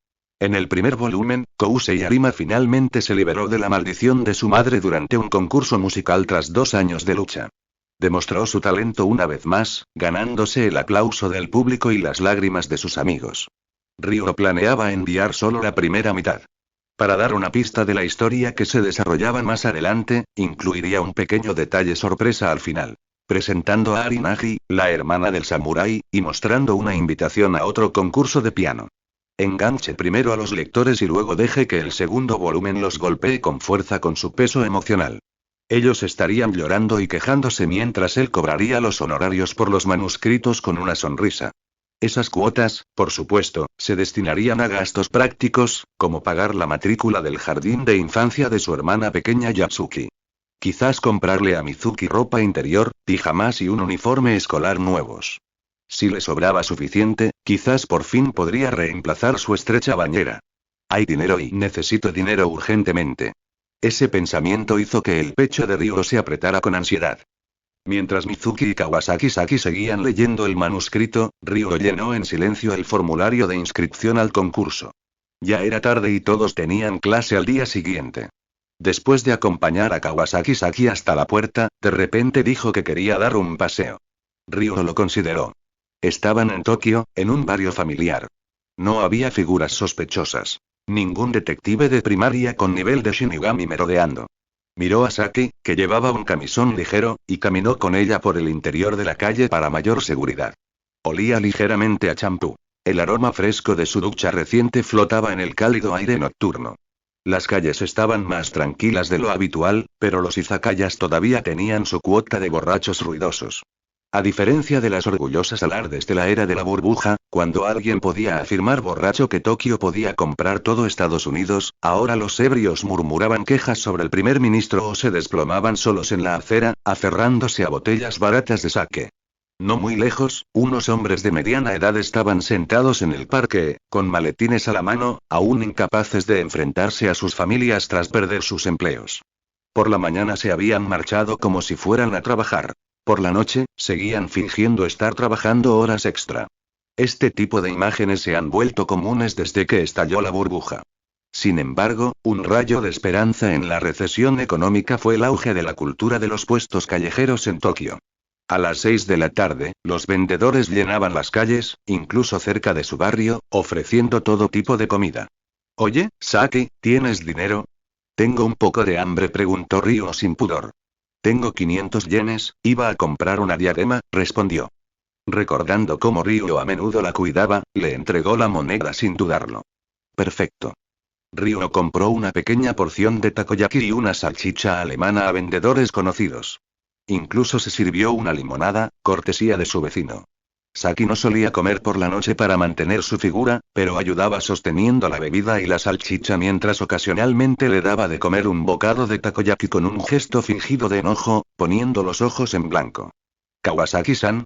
En el primer volumen, Kousei Arima finalmente se liberó de la maldición de su madre durante un concurso musical tras 2 años de lucha. Demostró su talento una vez más, ganándose el aplauso del público y las lágrimas de sus amigos. Ryo planeaba enviar solo la primera mitad. Para dar una pista de la historia que se desarrollaba más adelante, incluiría un pequeño detalle sorpresa al final. Presentando a Arinagi, la hermana del samurái, y mostrando una invitación a otro concurso de piano. Enganche primero a los lectores y luego deje que el segundo volumen los golpee con fuerza con su peso emocional. Ellos estarían llorando y quejándose mientras él cobraría los honorarios por los manuscritos con una sonrisa. Esas cuotas, por supuesto, se destinarían a gastos prácticos, como pagar la matrícula del jardín de infancia de su hermana pequeña Yatsuki. Quizás comprarle a Mizuki ropa interior, pijamas y un uniforme escolar nuevos. Si le sobraba suficiente, quizás por fin podría reemplazar su estrecha bañera. Hay dinero y necesito dinero urgentemente. Ese pensamiento hizo que el pecho de Ryo se apretara con ansiedad. Mientras Mizuki y Kawasaki-saki seguían leyendo el manuscrito, Ryo llenó en silencio el formulario de inscripción al concurso. Ya era tarde y todos tenían clase al día siguiente. Después de acompañar a Kawasaki-saki hasta la puerta, de repente dijo que quería dar un paseo. Ryo lo consideró. Estaban en Tokio, en un barrio familiar. No había figuras sospechosas. Ningún detective de primaria con nivel de Shinigami merodeando. Miró a Saki, que llevaba un camisón ligero, y caminó con ella por el interior de la calle para mayor seguridad. Olía ligeramente a champú. El aroma fresco de su ducha reciente flotaba en el cálido aire nocturno. Las calles estaban más tranquilas de lo habitual, pero los izakayas todavía tenían su cuota de borrachos ruidosos. A diferencia de las orgullosas alardes de la era de la burbuja, cuando alguien podía afirmar borracho que Tokio podía comprar todo Estados Unidos, ahora los ebrios murmuraban quejas sobre el primer ministro o se desplomaban solos en la acera, aferrándose a botellas baratas de sake. No muy lejos, unos hombres de mediana edad estaban sentados en el parque, con maletines a la mano, aún incapaces de enfrentarse a sus familias tras perder sus empleos. Por la mañana se habían marchado como si fueran a trabajar. Por la noche, seguían fingiendo estar trabajando horas extra. Este tipo de imágenes se han vuelto comunes desde que estalló la burbuja. Sin embargo, un rayo de esperanza en la recesión económica fue el auge de la cultura de los puestos callejeros en Tokio. A las 6 de la tarde, los vendedores llenaban las calles, incluso cerca de su barrio, ofreciendo todo tipo de comida. Oye, Saki, ¿tienes dinero? Tengo un poco de hambre, preguntó Ryo sin pudor. Tengo 500 yenes, iba a comprar una diadema, respondió. Recordando cómo Ryo a menudo la cuidaba, le entregó la moneda sin dudarlo. Perfecto. Ryo compró una pequeña porción de takoyaki y una salchicha alemana a vendedores conocidos. Incluso se sirvió una limonada, cortesía de su vecino. Saki no solía comer por la noche para mantener su figura, pero ayudaba sosteniendo la bebida y la salchicha mientras ocasionalmente le daba de comer un bocado de takoyaki con un gesto fingido de enojo, poniendo los ojos en blanco. Kawasaki-san.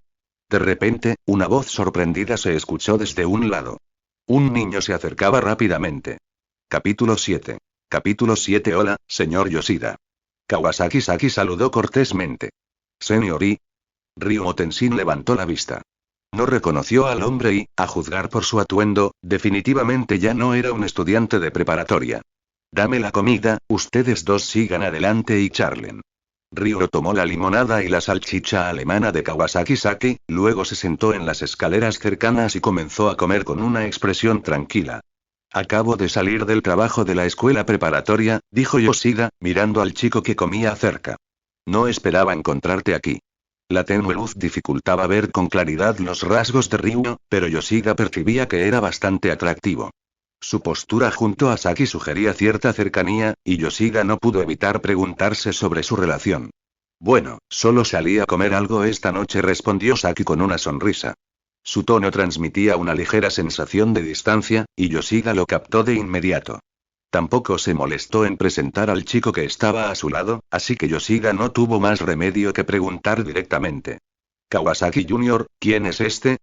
De repente, una voz sorprendida se escuchó desde un lado. Un niño se acercaba rápidamente. Capítulo 7. Capítulo 7. Hola, señor Yoshida. Kawasaki-saki saludó cortésmente. Señori. Ryo Tenshin levantó la vista. No reconoció al hombre y, a juzgar por su atuendo, definitivamente ya no era un estudiante de preparatoria. Dame la comida, ustedes dos sigan adelante y charlen. Ryo tomó la limonada y la salchicha alemana de Kawasaki-saki, luego se sentó en las escaleras cercanas y comenzó a comer con una expresión tranquila. Acabo de salir del trabajo de la escuela preparatoria, dijo Yoshida, mirando al chico que comía cerca. No esperaba encontrarte aquí. La tenue luz dificultaba ver con claridad los rasgos de Ryo, pero Yoshida percibía que era bastante atractivo. Su postura junto a Saki sugería cierta cercanía, y Yoshida no pudo evitar preguntarse sobre su relación. Bueno, solo salí a comer algo esta noche, respondió Saki con una sonrisa. Su tono transmitía una ligera sensación de distancia, y Yoshida lo captó de inmediato. Tampoco se molestó en presentar al chico que estaba a su lado, así que Yoshida no tuvo más remedio que preguntar directamente. Kawasaki Jr., ¿quién es este?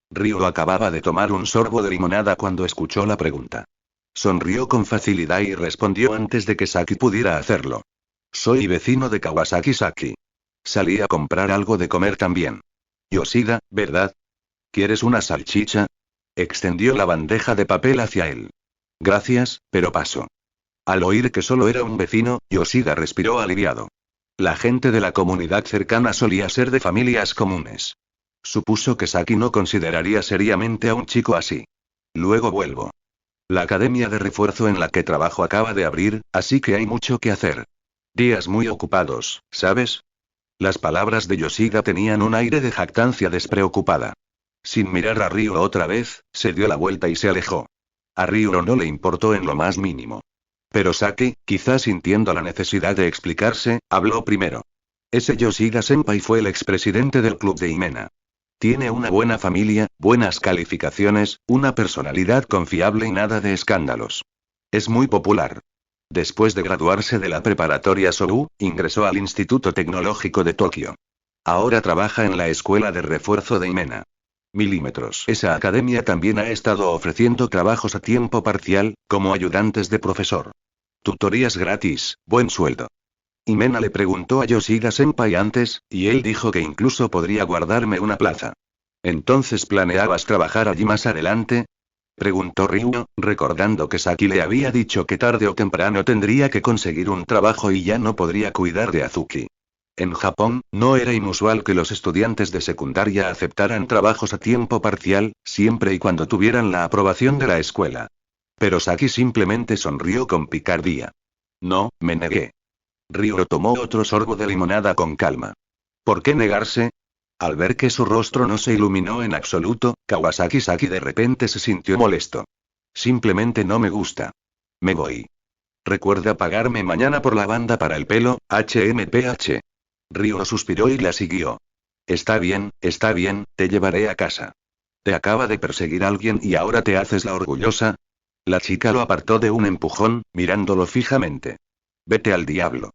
Ryo acababa de tomar un sorbo de limonada cuando escuchó la pregunta. Sonrió con facilidad y respondió antes de que Saki pudiera hacerlo. Soy vecino de Kawasaki-saki. Salí a comprar algo de comer también. Yoshida, ¿verdad? ¿Quieres una salchicha? Extendió la bandeja de papel hacia él. Gracias, pero paso. Al oír que solo era un vecino, Yoshida respiró aliviado. La gente de la comunidad cercana solía ser de familias comunes. Supuso que Saki no consideraría seriamente a un chico así. Luego vuelvo. La academia de refuerzo en la que trabajo acaba de abrir, así que hay mucho que hacer. Días muy ocupados, ¿sabes? Las palabras de Yoshida tenían un aire de jactancia despreocupada. Sin mirar a Ryo otra vez, se dio la vuelta y se alejó. A Ryo no le importó en lo más mínimo. Pero Saki, quizás sintiendo la necesidad de explicarse, habló primero. Ese Yoshida-senpai fue el expresidente del club de Himena. Tiene una buena familia, buenas calificaciones, una personalidad confiable y nada de escándalos. Es muy popular. Después de graduarse de la preparatoria Sobu, ingresó al Instituto Tecnológico de Tokio. Ahora trabaja en la escuela de refuerzo de Himena. Milímetros. Esa academia también ha estado ofreciendo trabajos a tiempo parcial, como ayudantes de profesor. Tutorías gratis, buen sueldo. Himena le preguntó a Yoshida-senpai antes, y él dijo que incluso podría guardarme una plaza. ¿Entonces planeabas trabajar allí más adelante? Preguntó Ryo, recordando que Saki le había dicho que tarde o temprano tendría que conseguir un trabajo y ya no podría cuidar de Azuki. En Japón, no era inusual que los estudiantes de secundaria aceptaran trabajos a tiempo parcial, siempre y cuando tuvieran la aprobación de la escuela. Pero Saki simplemente sonrió con picardía. No, me negué. Ryo tomó otro sorbo de limonada con calma. ¿Por qué negarse? Al ver que su rostro no se iluminó en absoluto, Kawasaki-saki de repente se sintió molesto. Simplemente no me gusta. Me voy. Recuerda pagarme mañana por la banda para el pelo, HMPH. Ryo suspiró y la siguió. Está bien, te llevaré a casa. ¿Te acaba de perseguir alguien y ahora te haces la orgullosa? La chica lo apartó de un empujón, mirándolo fijamente. Vete al diablo.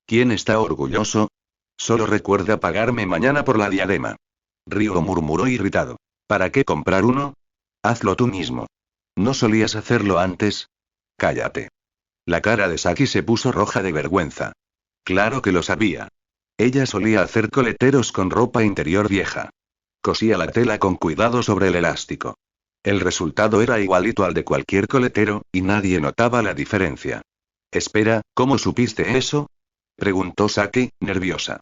¿Quién está orgulloso? Solo recuerda pagarme mañana por la diadema. Ryo murmuró irritado. ¿Para qué comprar uno? Hazlo tú mismo. ¿No solías hacerlo antes? Cállate. La cara de Saki se puso roja de vergüenza. Claro que lo sabía. Ella solía hacer coleteros con ropa interior vieja. Cosía la tela con cuidado sobre el elástico. El resultado era igualito al de cualquier coletero, y nadie notaba la diferencia. Espera, ¿cómo supiste eso? Preguntó Saki, nerviosa.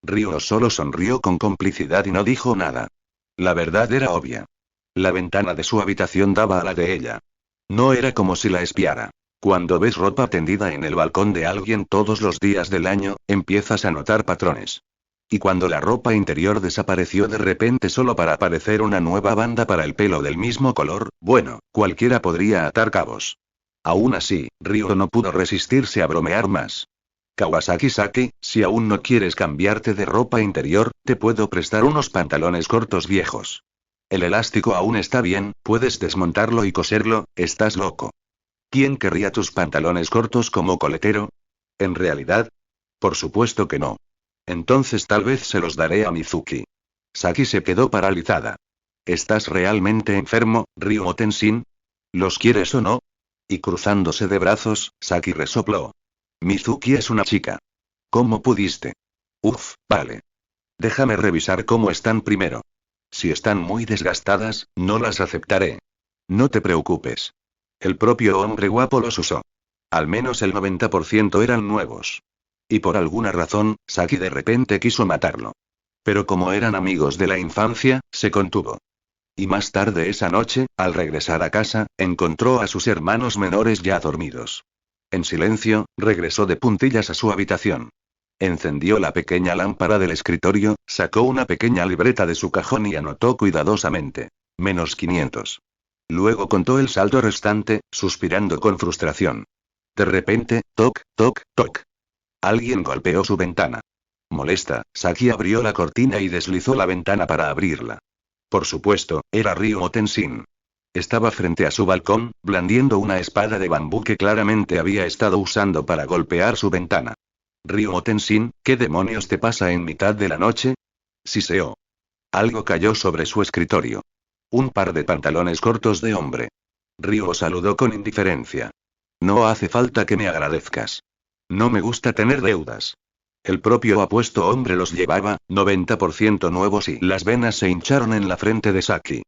Ryo solo sonrió con complicidad y no dijo nada. La verdad era obvia. La ventana de su habitación daba a la de ella. No era como si la espiara. Cuando ves ropa tendida en el balcón de alguien todos los días del año, empiezas a notar patrones. Y cuando la ropa interior desapareció de repente solo para aparecer una nueva banda para el pelo del mismo color, bueno, cualquiera podría atar cabos. Aún así, Ryo no pudo resistirse a bromear más. Kawasaki Saki, si aún no quieres cambiarte de ropa interior, te puedo prestar unos pantalones cortos viejos. El elástico aún está bien, puedes desmontarlo y coserlo, ¿estás loco? ¿Quién querría tus pantalones cortos como coletero? ¿En realidad? Por supuesto que no. Entonces tal vez se los daré a Mizuki. Saki se quedó paralizada. ¿Estás realmente enfermo, Ryo Tenshin? ¿Los quieres o no? Y cruzándose de brazos, Saki resopló. Mizuki es una chica. ¿Cómo pudiste? Uf, vale. Déjame revisar cómo están primero. Si están muy desgastadas, no las aceptaré. No te preocupes. El propio hombre guapo los usó. Al menos el 90% eran nuevos. Y por alguna razón, Saki de repente quiso matarlo. Pero como eran amigos de la infancia, se contuvo. Y más tarde esa noche, al regresar a casa, encontró a sus hermanos menores ya dormidos. En silencio, regresó de puntillas a su habitación. Encendió la pequeña lámpara del escritorio, sacó una pequeña libreta de su cajón y anotó cuidadosamente. -500. Luego contó el saldo restante, suspirando con frustración. De repente, toc, toc, toc. Alguien golpeó su ventana. Molesta, Saki abrió la cortina y deslizó la ventana para abrirla. Por supuesto, era Ryo Tenshin. Estaba frente a su balcón, blandiendo una espada de bambú que claramente había estado usando para golpear su ventana. Ryo Tenshin, ¿qué demonios te pasa en mitad de la noche? Siseó. Algo cayó sobre su escritorio. Un par de pantalones cortos de hombre. Ryo saludó con indiferencia. No hace falta que me agradezcas. No me gusta tener deudas. El propio apuesto hombre los llevaba, 90% nuevos y las venas se hincharon en la frente de Saki.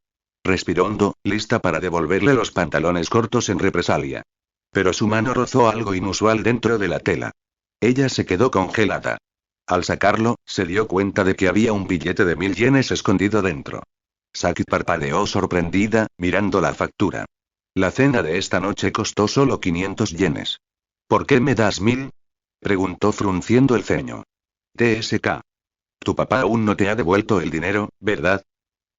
Respiró hondo, lista para devolverle los pantalones cortos en represalia. Pero su mano rozó algo inusual dentro de la tela. Ella se quedó congelada. Al sacarlo, se dio cuenta de que había un billete de 1000 yenes escondido dentro. Saki parpadeó sorprendida, mirando la factura. La cena de esta noche costó solo 500 yenes. ¿Por qué me das 1000? Preguntó frunciendo el ceño. TSK. Tu papá aún no te ha devuelto el dinero, ¿verdad?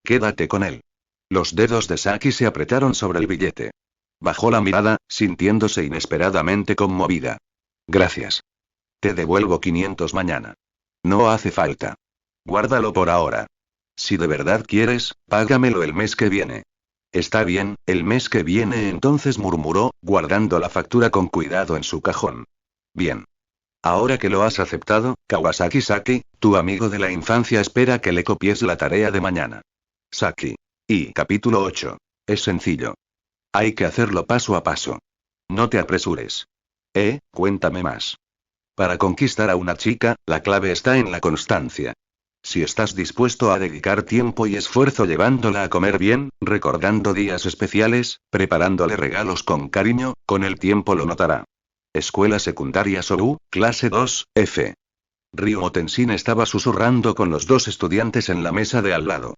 Quédate con él. Los dedos de Saki se apretaron sobre el billete. Bajó la mirada, sintiéndose inesperadamente conmovida. Gracias. Te devuelvo 500 mañana. No hace falta. Guárdalo por ahora. Si de verdad quieres, págamelo el mes que viene. Está bien, el mes que viene entonces murmuró, guardando la factura con cuidado en su cajón. Bien. Ahora que lo has aceptado, Kawasaki Saki, tu amigo de la infancia espera que le copies la tarea de mañana. Saki. Y capítulo 8. Es sencillo. Hay que hacerlo paso a paso. No te apresures. Cuéntame más. Para conquistar a una chica, la clave está en la constancia. Si estás dispuesto a dedicar tiempo y esfuerzo llevándola a comer bien, recordando días especiales, preparándole regalos con cariño, con el tiempo lo notará. Escuela secundaria Sobu, clase 2, F. Ryo Tenshin estaba susurrando con los dos estudiantes en la mesa de al lado.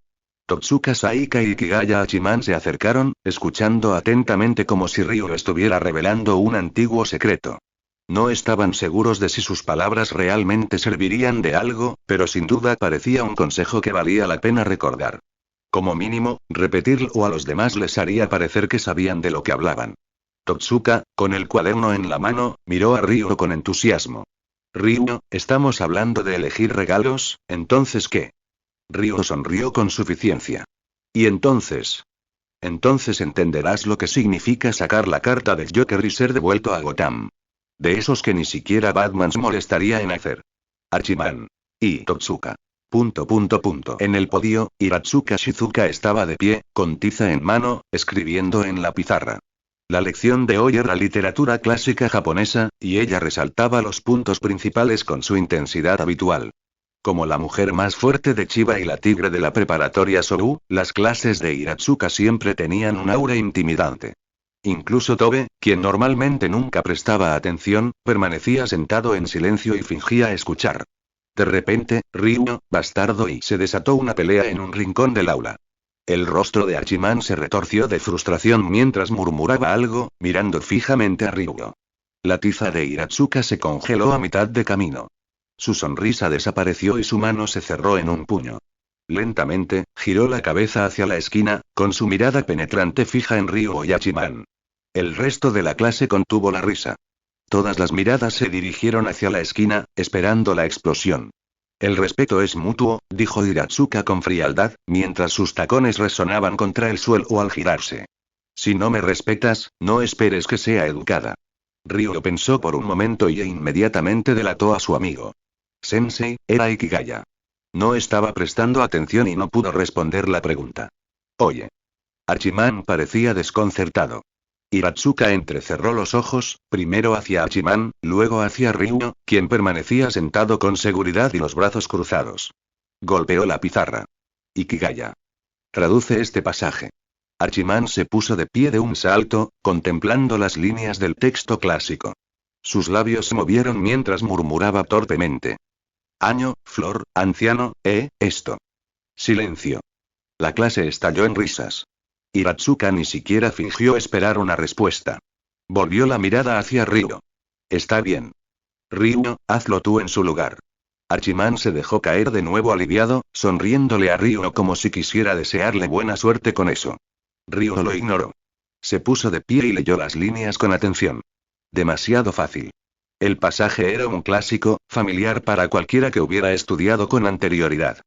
Totsuka Saika y Kigaya Hachiman se acercaron, escuchando atentamente como si Ryo estuviera revelando un antiguo secreto. No estaban seguros de si sus palabras realmente servirían de algo, pero sin duda parecía un consejo que valía la pena recordar. Como mínimo, repetirlo a los demás les haría parecer que sabían de lo que hablaban. Totsuka, con el cuaderno en la mano, miró a Ryo con entusiasmo. Ryo, estamos hablando de elegir regalos, ¿entonces qué? Ryo sonrió con suficiencia. ¿Y entonces? Entonces entenderás lo que significa sacar la carta del Joker y ser devuelto a Gotham. De esos que ni siquiera Batman se molestaría en hacer. Archiman. Y Totsuka. ... En el podio, Hiratsuka Shizuka estaba de pie, con tiza en mano, escribiendo en la pizarra. La lección de hoy era literatura clásica japonesa, y ella resaltaba los puntos principales con su intensidad habitual. Como la mujer más fuerte de Chiba y la tigre de la preparatoria Sobu, las clases de Hiratsuka siempre tenían un aura intimidante. Incluso Tobe, quien normalmente nunca prestaba atención, permanecía sentado en silencio y fingía escuchar. De repente, Ryo, bastardo, y se desató una pelea en un rincón del aula. El rostro de Hachiman se retorció de frustración mientras murmuraba algo, mirando fijamente a Ryo. La tiza de Hiratsuka se congeló a mitad de camino. Su sonrisa desapareció y su mano se cerró en un puño. Lentamente, giró la cabeza hacia la esquina, con su mirada penetrante fija en Ryo y Hachiman. El resto de la clase contuvo la risa. Todas las miradas se dirigieron hacia la esquina, esperando la explosión. El respeto es mutuo, dijo Hiratsuka con frialdad, mientras sus tacones resonaban contra el suelo al girarse. Si no me respetas, no esperes que sea educada. Ryo pensó por un momento y inmediatamente delató a su amigo. Sensei, era Ikigaya. No estaba prestando atención y no pudo responder la pregunta. Oye. Hachiman parecía desconcertado. Hiratsuka entrecerró los ojos, primero hacia Hachiman, luego hacia Ryo, quien permanecía sentado con seguridad y los brazos cruzados. Golpeó la pizarra. Ikigaya. Traduce este pasaje. Hachiman se puso de pie de un salto, contemplando las líneas del texto clásico. Sus labios se movieron mientras murmuraba torpemente. Año, flor, anciano, esto. Silencio. La clase estalló en risas. Hiratsuka ni siquiera fingió esperar una respuesta. Volvió la mirada hacia Ryo. Está bien. Ryo, hazlo tú en su lugar. Hachiman se dejó caer de nuevo aliviado, sonriéndole a Ryo como si quisiera desearle buena suerte con eso. Ryo lo ignoró. Se puso de pie y leyó las líneas con atención. Demasiado fácil. El pasaje era un clásico, familiar para cualquiera que hubiera estudiado con anterioridad.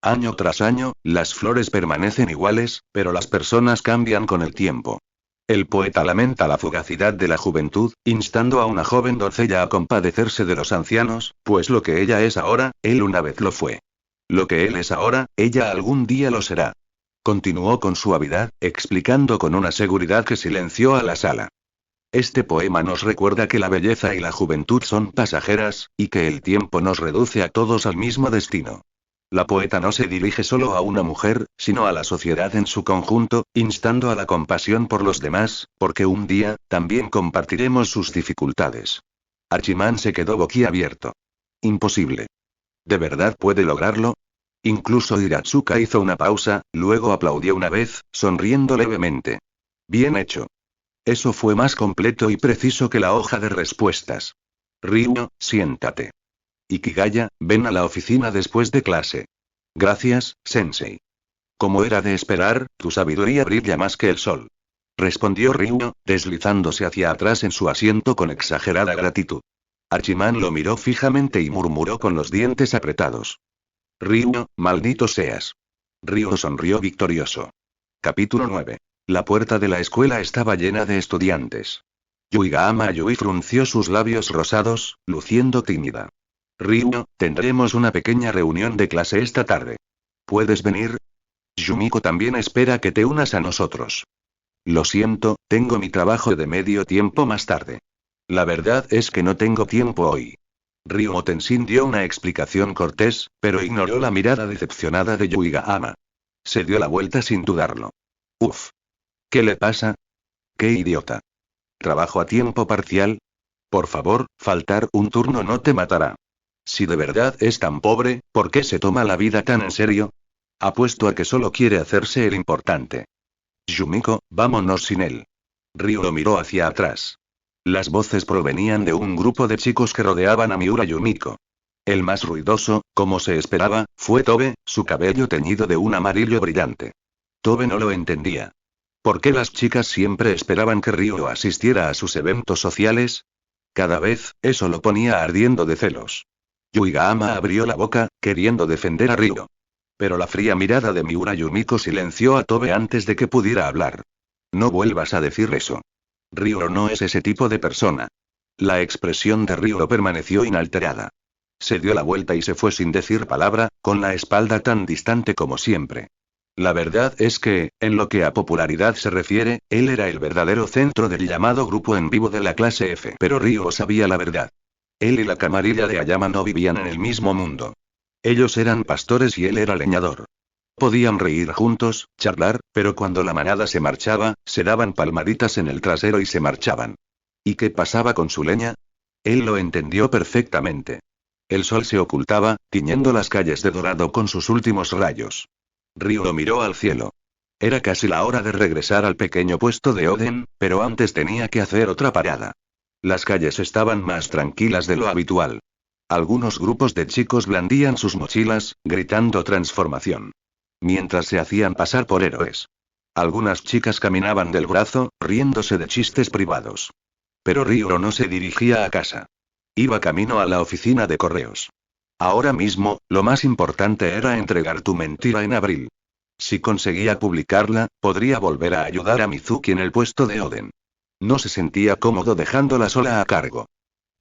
Año tras año, las flores permanecen iguales, pero las personas cambian con el tiempo. El poeta lamenta la fugacidad de la juventud, instando a una joven doncella a compadecerse de los ancianos, pues lo que ella es ahora, él una vez lo fue. Lo que él es ahora, ella algún día lo será. Continuó con suavidad, explicando con una seguridad que silenció a la sala. Este poema nos recuerda que la belleza y la juventud son pasajeras, y que el tiempo nos reduce a todos al mismo destino. La poeta no se dirige solo a una mujer, sino a la sociedad en su conjunto, instando a la compasión por los demás, porque un día, también compartiremos sus dificultades. Hachiman se quedó boquiabierto. Imposible. ¿De verdad puede lograrlo? Incluso Hiratsuka hizo una pausa, luego aplaudió una vez, sonriendo levemente. Bien hecho. Eso fue más completo y preciso que la hoja de respuestas. Ryo, siéntate. Ikigaya, ven a la oficina después de clase. Gracias, sensei. Como era de esperar, tu sabiduría brilla más que el sol. Respondió Ryo, deslizándose hacia atrás en su asiento con exagerada gratitud. Hachiman lo miró fijamente y murmuró con los dientes apretados. Ryo, maldito seas. Ryo sonrió victorioso. Capítulo 9. La puerta de la escuela estaba llena de estudiantes. Yuigahama Yui frunció sus labios rosados, luciendo tímida. Ryo, tendremos una pequeña reunión de clase esta tarde. ¿Puedes venir? Yumiko también espera que te unas a nosotros. Lo siento, tengo mi trabajo de medio tiempo más tarde. La verdad es que no tengo tiempo hoy. Ryo Tenshin dio una explicación cortés, pero ignoró la mirada decepcionada de Yuigahama. Se dio la vuelta sin dudarlo. Uf. ¿Qué le pasa? ¡Qué idiota! ¿Trabajo a tiempo parcial? Por favor, faltar un turno no te matará. Si de verdad es tan pobre, ¿por qué se toma la vida tan en serio? Apuesto a que solo quiere hacerse el importante. Yumiko, vámonos sin él. Ryo lo miró hacia atrás. Las voces provenían de un grupo de chicos que rodeaban a Miura Yumiko. El más ruidoso, como se esperaba, fue Tobe, su cabello teñido de un amarillo brillante. Tobe no lo entendía. ¿Por qué las chicas siempre esperaban que Ryo asistiera a sus eventos sociales? Cada vez, eso lo ponía ardiendo de celos. Yuigama abrió la boca, queriendo defender a Ryo. Pero la fría mirada de Miura Yumiko silenció a Tobe antes de que pudiera hablar. No vuelvas a decir eso. Ryo no es ese tipo de persona. La expresión de Ryo permaneció inalterada. Se dio la vuelta y se fue sin decir palabra, con la espalda tan distante como siempre. La verdad es que, en lo que a popularidad se refiere, él era el verdadero centro del llamado grupo en vivo de la clase F. Pero Ryo sabía la verdad. Él y la camarilla de Ayama no vivían en el mismo mundo. Ellos eran pastores y él era leñador. Podían reír juntos, charlar, pero cuando la manada se marchaba, se daban palmaditas en el trasero y se marchaban. ¿Y qué pasaba con su leña? Él lo entendió perfectamente. El sol se ocultaba, tiñendo las calles de dorado con sus últimos rayos. Ryo miró al cielo. Era casi la hora de regresar al pequeño puesto de Oden, pero antes tenía que hacer otra parada. Las calles estaban más tranquilas de lo habitual. Algunos grupos de chicos blandían sus mochilas, gritando transformación. Mientras se hacían pasar por héroes. Algunas chicas caminaban del brazo, riéndose de chistes privados. Pero Ryo no se dirigía a casa. Iba camino a la oficina de correos. Ahora mismo, lo más importante era entregar tu mentira en abril. Si conseguía publicarla, podría volver a ayudar a Mizuki en el puesto de Oden. No se sentía cómodo dejándola sola a cargo.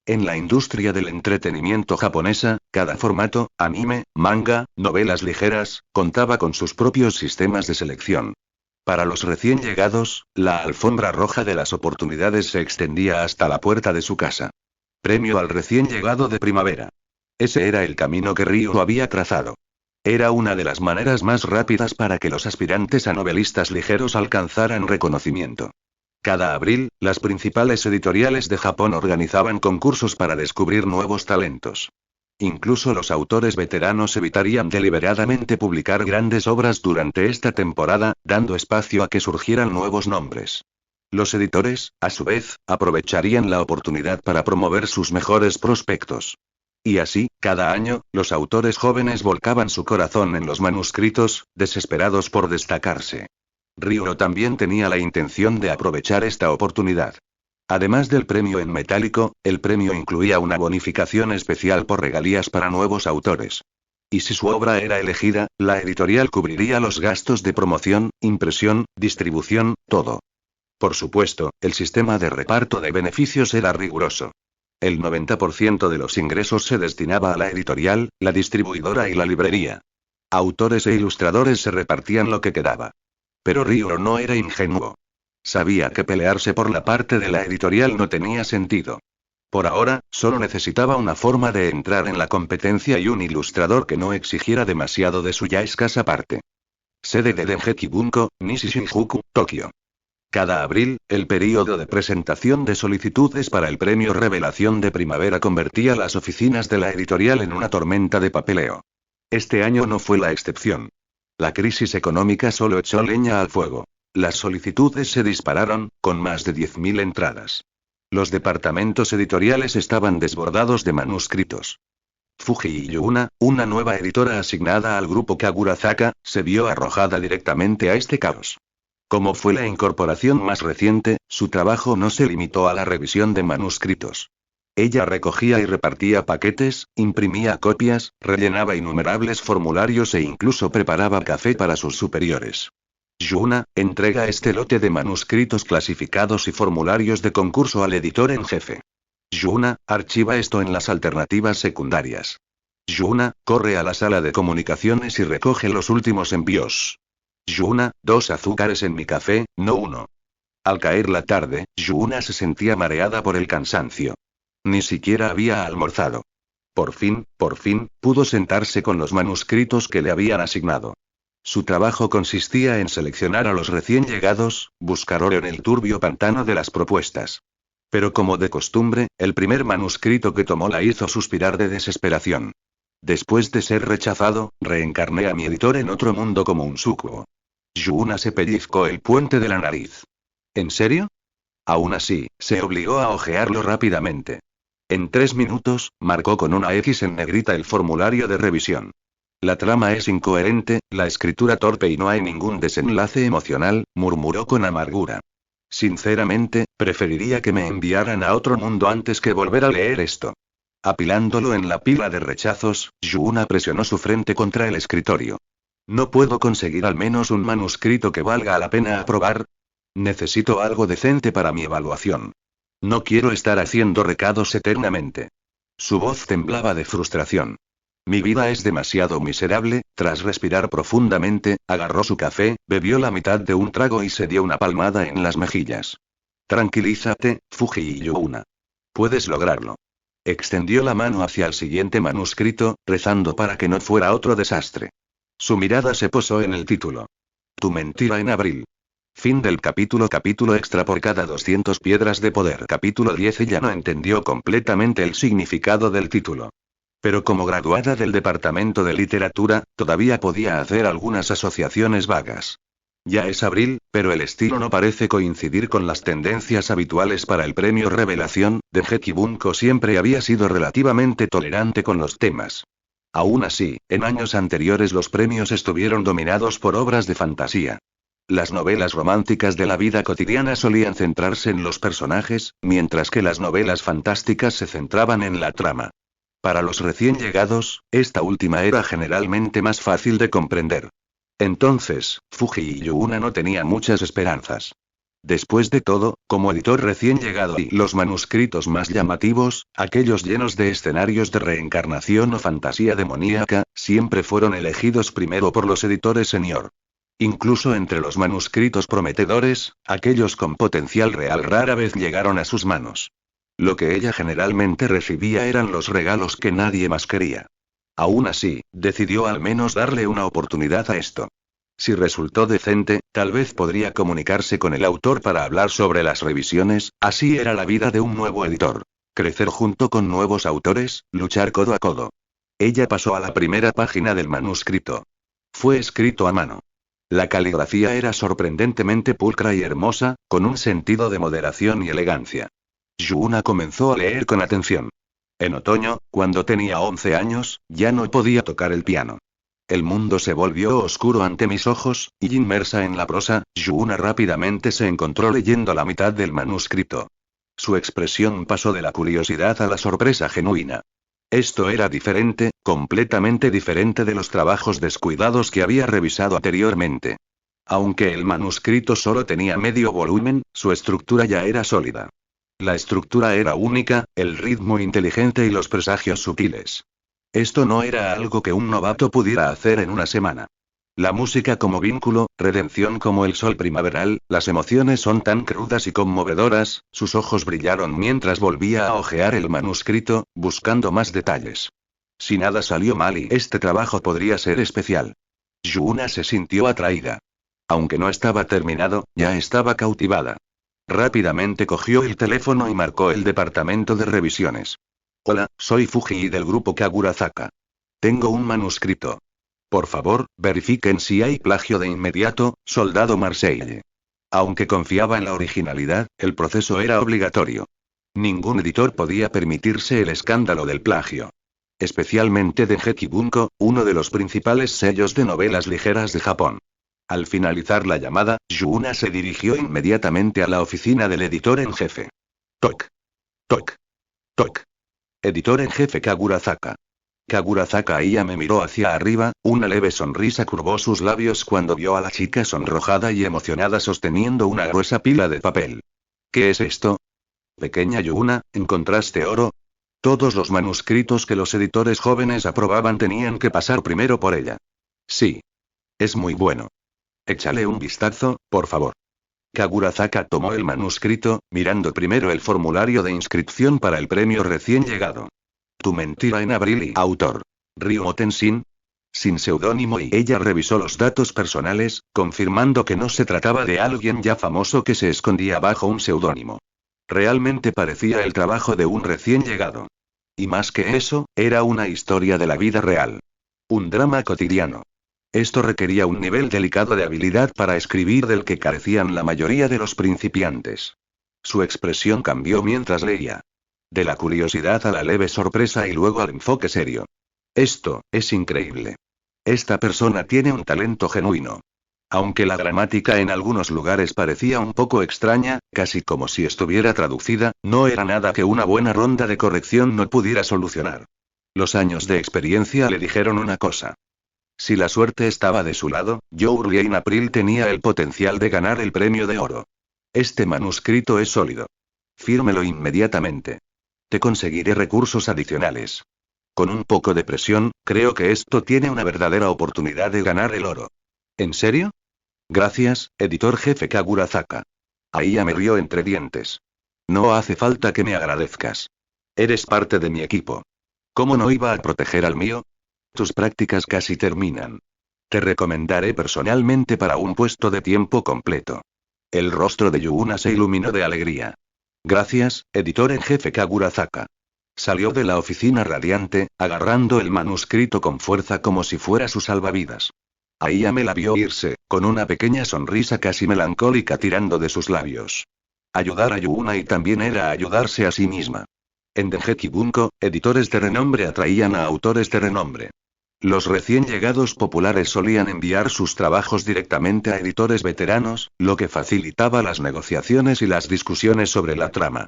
En la industria del entretenimiento japonesa, cada formato, anime, manga, novelas ligeras, contaba con sus propios sistemas de selección. Para los recién llegados, la alfombra roja de las oportunidades se extendía hasta la puerta de su casa. Premio al recién llegado de primavera. Ese era el camino que Ryo había trazado. Era una de las maneras más rápidas para que los aspirantes a novelistas ligeros alcanzaran reconocimiento. Cada abril, las principales editoriales de Japón organizaban concursos para descubrir nuevos talentos. Incluso los autores veteranos evitarían deliberadamente publicar grandes obras durante esta temporada, dando espacio a que surgieran nuevos nombres. Los editores, a su vez, aprovecharían la oportunidad para promover sus mejores prospectos. Y así, cada año, los autores jóvenes volcaban su corazón en los manuscritos, desesperados por destacarse. Ryo también tenía la intención de aprovechar esta oportunidad. Además del premio en metálico, el premio incluía una bonificación especial por regalías para nuevos autores. Y si su obra era elegida, la editorial cubriría los gastos de promoción, impresión, distribución, todo. Por supuesto, el sistema de reparto de beneficios era riguroso. El 90% de los ingresos se destinaba a la editorial, la distribuidora y la librería. Autores e ilustradores se repartían lo que quedaba. Pero Ryo no era ingenuo. Sabía que pelearse por la parte de la editorial no tenía sentido. Por ahora, solo necesitaba una forma de entrar en la competencia y un ilustrador que no exigiera demasiado de su ya escasa parte. Sede de Dengeki Bunko, Nishi Shinjuku, Tokio. Cada abril, el período de presentación de solicitudes para el premio Revelación de Primavera convertía las oficinas de la editorial en una tormenta de papeleo. Este año no fue la excepción. La crisis económica solo echó leña al fuego. Las solicitudes se dispararon, con más de 10.000 entradas. Los departamentos editoriales estaban desbordados de manuscritos. Fuji Yuna, una nueva editora asignada al grupo Kagurazaka, se vio arrojada directamente a este caos. Como fue la incorporación más reciente, su trabajo no se limitó a la revisión de manuscritos. Ella recogía y repartía paquetes, imprimía copias, rellenaba innumerables formularios e incluso preparaba café para sus superiores. Yuna, entrega este lote de manuscritos clasificados y formularios de concurso al editor en jefe. Yuna, archiva esto en las alternativas secundarias. Yuna, corre a la sala de comunicaciones y recoge los últimos envíos. Yuna, 2 azúcares en mi café, no 1. Al caer la tarde, Yuna se sentía mareada por el cansancio. Ni siquiera había almorzado. Por fin, pudo sentarse con los manuscritos que le habían asignado. Su trabajo consistía en seleccionar a los recién llegados, buscar oro en el turbio pantano de las propuestas. Pero como de costumbre, el primer manuscrito que tomó la hizo suspirar de desesperación. Después de ser rechazado, reencarné a mi editor en otro mundo como un súcubo. Yuna se pellizcó el puente de la nariz. ¿En serio? Aún así, se obligó a hojearlo rápidamente. En 3 minutos, marcó con una X en negrita el formulario de revisión. La trama es incoherente, la escritura torpe y no hay ningún desenlace emocional, murmuró con amargura. Sinceramente, preferiría que me enviaran a otro mundo antes que volver a leer esto. Apilándolo en la pila de rechazos, Yuuna presionó su frente contra el escritorio. ¿No puedo conseguir al menos un manuscrito que valga la pena aprobar? Necesito algo decente para mi evaluación. No quiero estar haciendo recados eternamente. Su voz temblaba de frustración. Mi vida es demasiado miserable. Tras respirar profundamente, agarró su café, bebió la mitad de un trago y se dio una palmada en las mejillas. Tranquilízate, Fuji Yuuna. Puedes lograrlo. Extendió la mano hacia el siguiente manuscrito, rezando para que no fuera otro desastre. Su mirada se posó en el título. Tu mentira en abril. Fin del capítulo. Capítulo extra por cada 200 piedras de poder. Capítulo 10. Ella no entendió completamente el significado del título. Pero como graduada del departamento de literatura, todavía podía hacer algunas asociaciones vagas. Ya es abril, pero el estilo no parece coincidir con las tendencias habituales para el premio Revelación. Dengeki Bunko siempre había sido relativamente tolerante con los temas. Aún así, en años anteriores los premios estuvieron dominados por obras de fantasía. Las novelas románticas de la vida cotidiana solían centrarse en los personajes, mientras que las novelas fantásticas se centraban en la trama. Para los recién llegados, esta última era generalmente más fácil de comprender. Entonces, Fuji Yuuna no tenía muchas esperanzas. Después de todo, como editor recién llegado y los manuscritos más llamativos, aquellos llenos de escenarios de reencarnación o fantasía demoníaca, siempre fueron elegidos primero por los editores senior. Incluso entre los manuscritos prometedores, aquellos con potencial real rara vez llegaron a sus manos. Lo que ella generalmente recibía eran los regalos que nadie más quería. Aún así, decidió al menos darle una oportunidad a esto. Si resultó decente, tal vez podría comunicarse con el autor para hablar sobre las revisiones. Así era la vida de un nuevo editor. Crecer junto con nuevos autores, luchar codo a codo. Ella pasó a la primera página del manuscrito. Fue escrito a mano. La caligrafía era sorprendentemente pulcra y hermosa, con un sentido de moderación y elegancia. Yuuna comenzó a leer con atención. En otoño, cuando tenía 11 años, ya no podía tocar el piano. El mundo se volvió oscuro ante mis ojos, y inmersa en la prosa, Yuuna rápidamente se encontró leyendo la mitad del manuscrito. Su expresión pasó de la curiosidad a la sorpresa genuina. Esto era diferente, completamente diferente de los trabajos descuidados que había revisado anteriormente. Aunque el manuscrito solo tenía medio volumen, su estructura ya era sólida. La estructura era única, el ritmo inteligente y los presagios sutiles. Esto no era algo que un novato pudiera hacer en una semana. La música como vínculo, redención como el sol primaveral, las emociones son tan crudas y conmovedoras. Sus ojos brillaron mientras volvía a hojear el manuscrito, buscando más detalles. Si nada salió mal y este trabajo podría ser especial. Yuuna se sintió atraída. Aunque no estaba terminado, ya estaba cautivada. Rápidamente cogió el teléfono y marcó el departamento de revisiones. Hola, soy Fuji del grupo Kagurazaka. Tengo un manuscrito. Por favor, verifiquen si hay plagio de inmediato, soldado Marseille. Aunque confiaba en la originalidad, el proceso era obligatorio. Ningún editor podía permitirse el escándalo del plagio. Especialmente Dengeki Bunko, uno de los principales sellos de novelas ligeras de Japón. Al finalizar la llamada, Yuuna se dirigió inmediatamente a la oficina del editor en jefe. Toc. Toc. Toc. Editor en jefe Kagurazaka. Kagurazaka Iya me miró hacia arriba, una leve sonrisa curvó sus labios cuando vio a la chica sonrojada y emocionada sosteniendo una gruesa pila de papel. ¿Qué es esto? Pequeña Yuuna, ¿encontraste oro? Todos los manuscritos que los editores jóvenes aprobaban tenían que pasar primero por ella. Sí. Es muy bueno. Échale un vistazo, por favor. Kagurazaka tomó el manuscrito, mirando primero el formulario de inscripción para el premio recién llegado. Tu mentira en abril y autor. Ryuo Tenshin. Sin seudónimo y ella revisó los datos personales, confirmando que no se trataba de alguien ya famoso que se escondía bajo un seudónimo. Realmente parecía el trabajo de un recién llegado. Y más que eso, era una historia de la vida real. Un drama cotidiano. Esto requería un nivel delicado de habilidad para escribir del que carecían la mayoría de los principiantes. Su expresión cambió mientras leía. De la curiosidad a la leve sorpresa y luego al enfoque serio. Esto, es increíble. Esta persona tiene un talento genuino. Aunque la gramática en algunos lugares parecía un poco extraña, casi como si estuviera traducida, no era nada que una buena ronda de corrección no pudiera solucionar. Los años de experiencia le dijeron una cosa. Si la suerte estaba de su lado, Joe Lane April tenía el potencial de ganar el premio de oro. Este manuscrito es sólido. Fírmelo inmediatamente. Te conseguiré recursos adicionales. Con un poco de presión, creo que esto tiene una verdadera oportunidad de ganar el oro. ¿En serio? Gracias, editor jefe Kagurazaka. Aia me rió entre dientes. No hace falta que me agradezcas. Eres parte de mi equipo. ¿Cómo no iba a proteger al mío? Tus prácticas casi terminan. Te recomendaré personalmente para un puesto de tiempo completo. El rostro de Yuna se iluminó de alegría. Gracias, editor en jefe Kagurazaka. Salió de la oficina radiante, agarrando el manuscrito con fuerza como si fuera su salvavidas. Aia me la vio irse, con una pequeña sonrisa casi melancólica tirando de sus labios. Ayudar a Yuna y también era ayudarse a sí misma. En Dengeki Bunko, editores de renombre atraían a autores de renombre. Los recién llegados populares solían enviar sus trabajos directamente a editores veteranos, lo que facilitaba las negociaciones y las discusiones sobre la trama.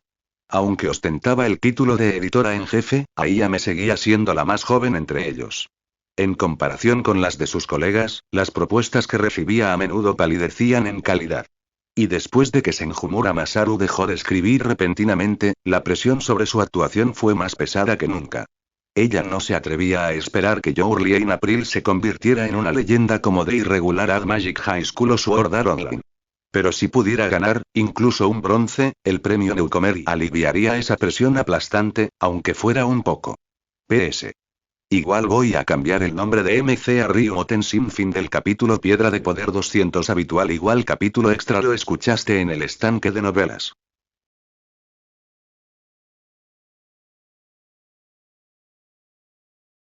Aunque ostentaba el título de editora en jefe, Aia me seguía siendo la más joven entre ellos. En comparación con las de sus colegas, las propuestas que recibía a menudo palidecían en calidad. Y después de que Senjumura Masaru dejó de escribir repentinamente, la presión sobre su actuación fue más pesada que nunca. Ella no se atrevía a esperar que Joe Lane April se convirtiera en una leyenda como The Irregular Ad Magic High School o Sword Art Online. Pero si pudiera ganar, incluso un bronce, el premio Newcomer aliviaría esa presión aplastante, aunque fuera un poco. PS. Igual voy a cambiar el nombre de MC a Ryu Tenshin. Fin del capítulo Piedra de Poder 200 habitual igual capítulo extra. Lo escuchaste en el estanque de novelas.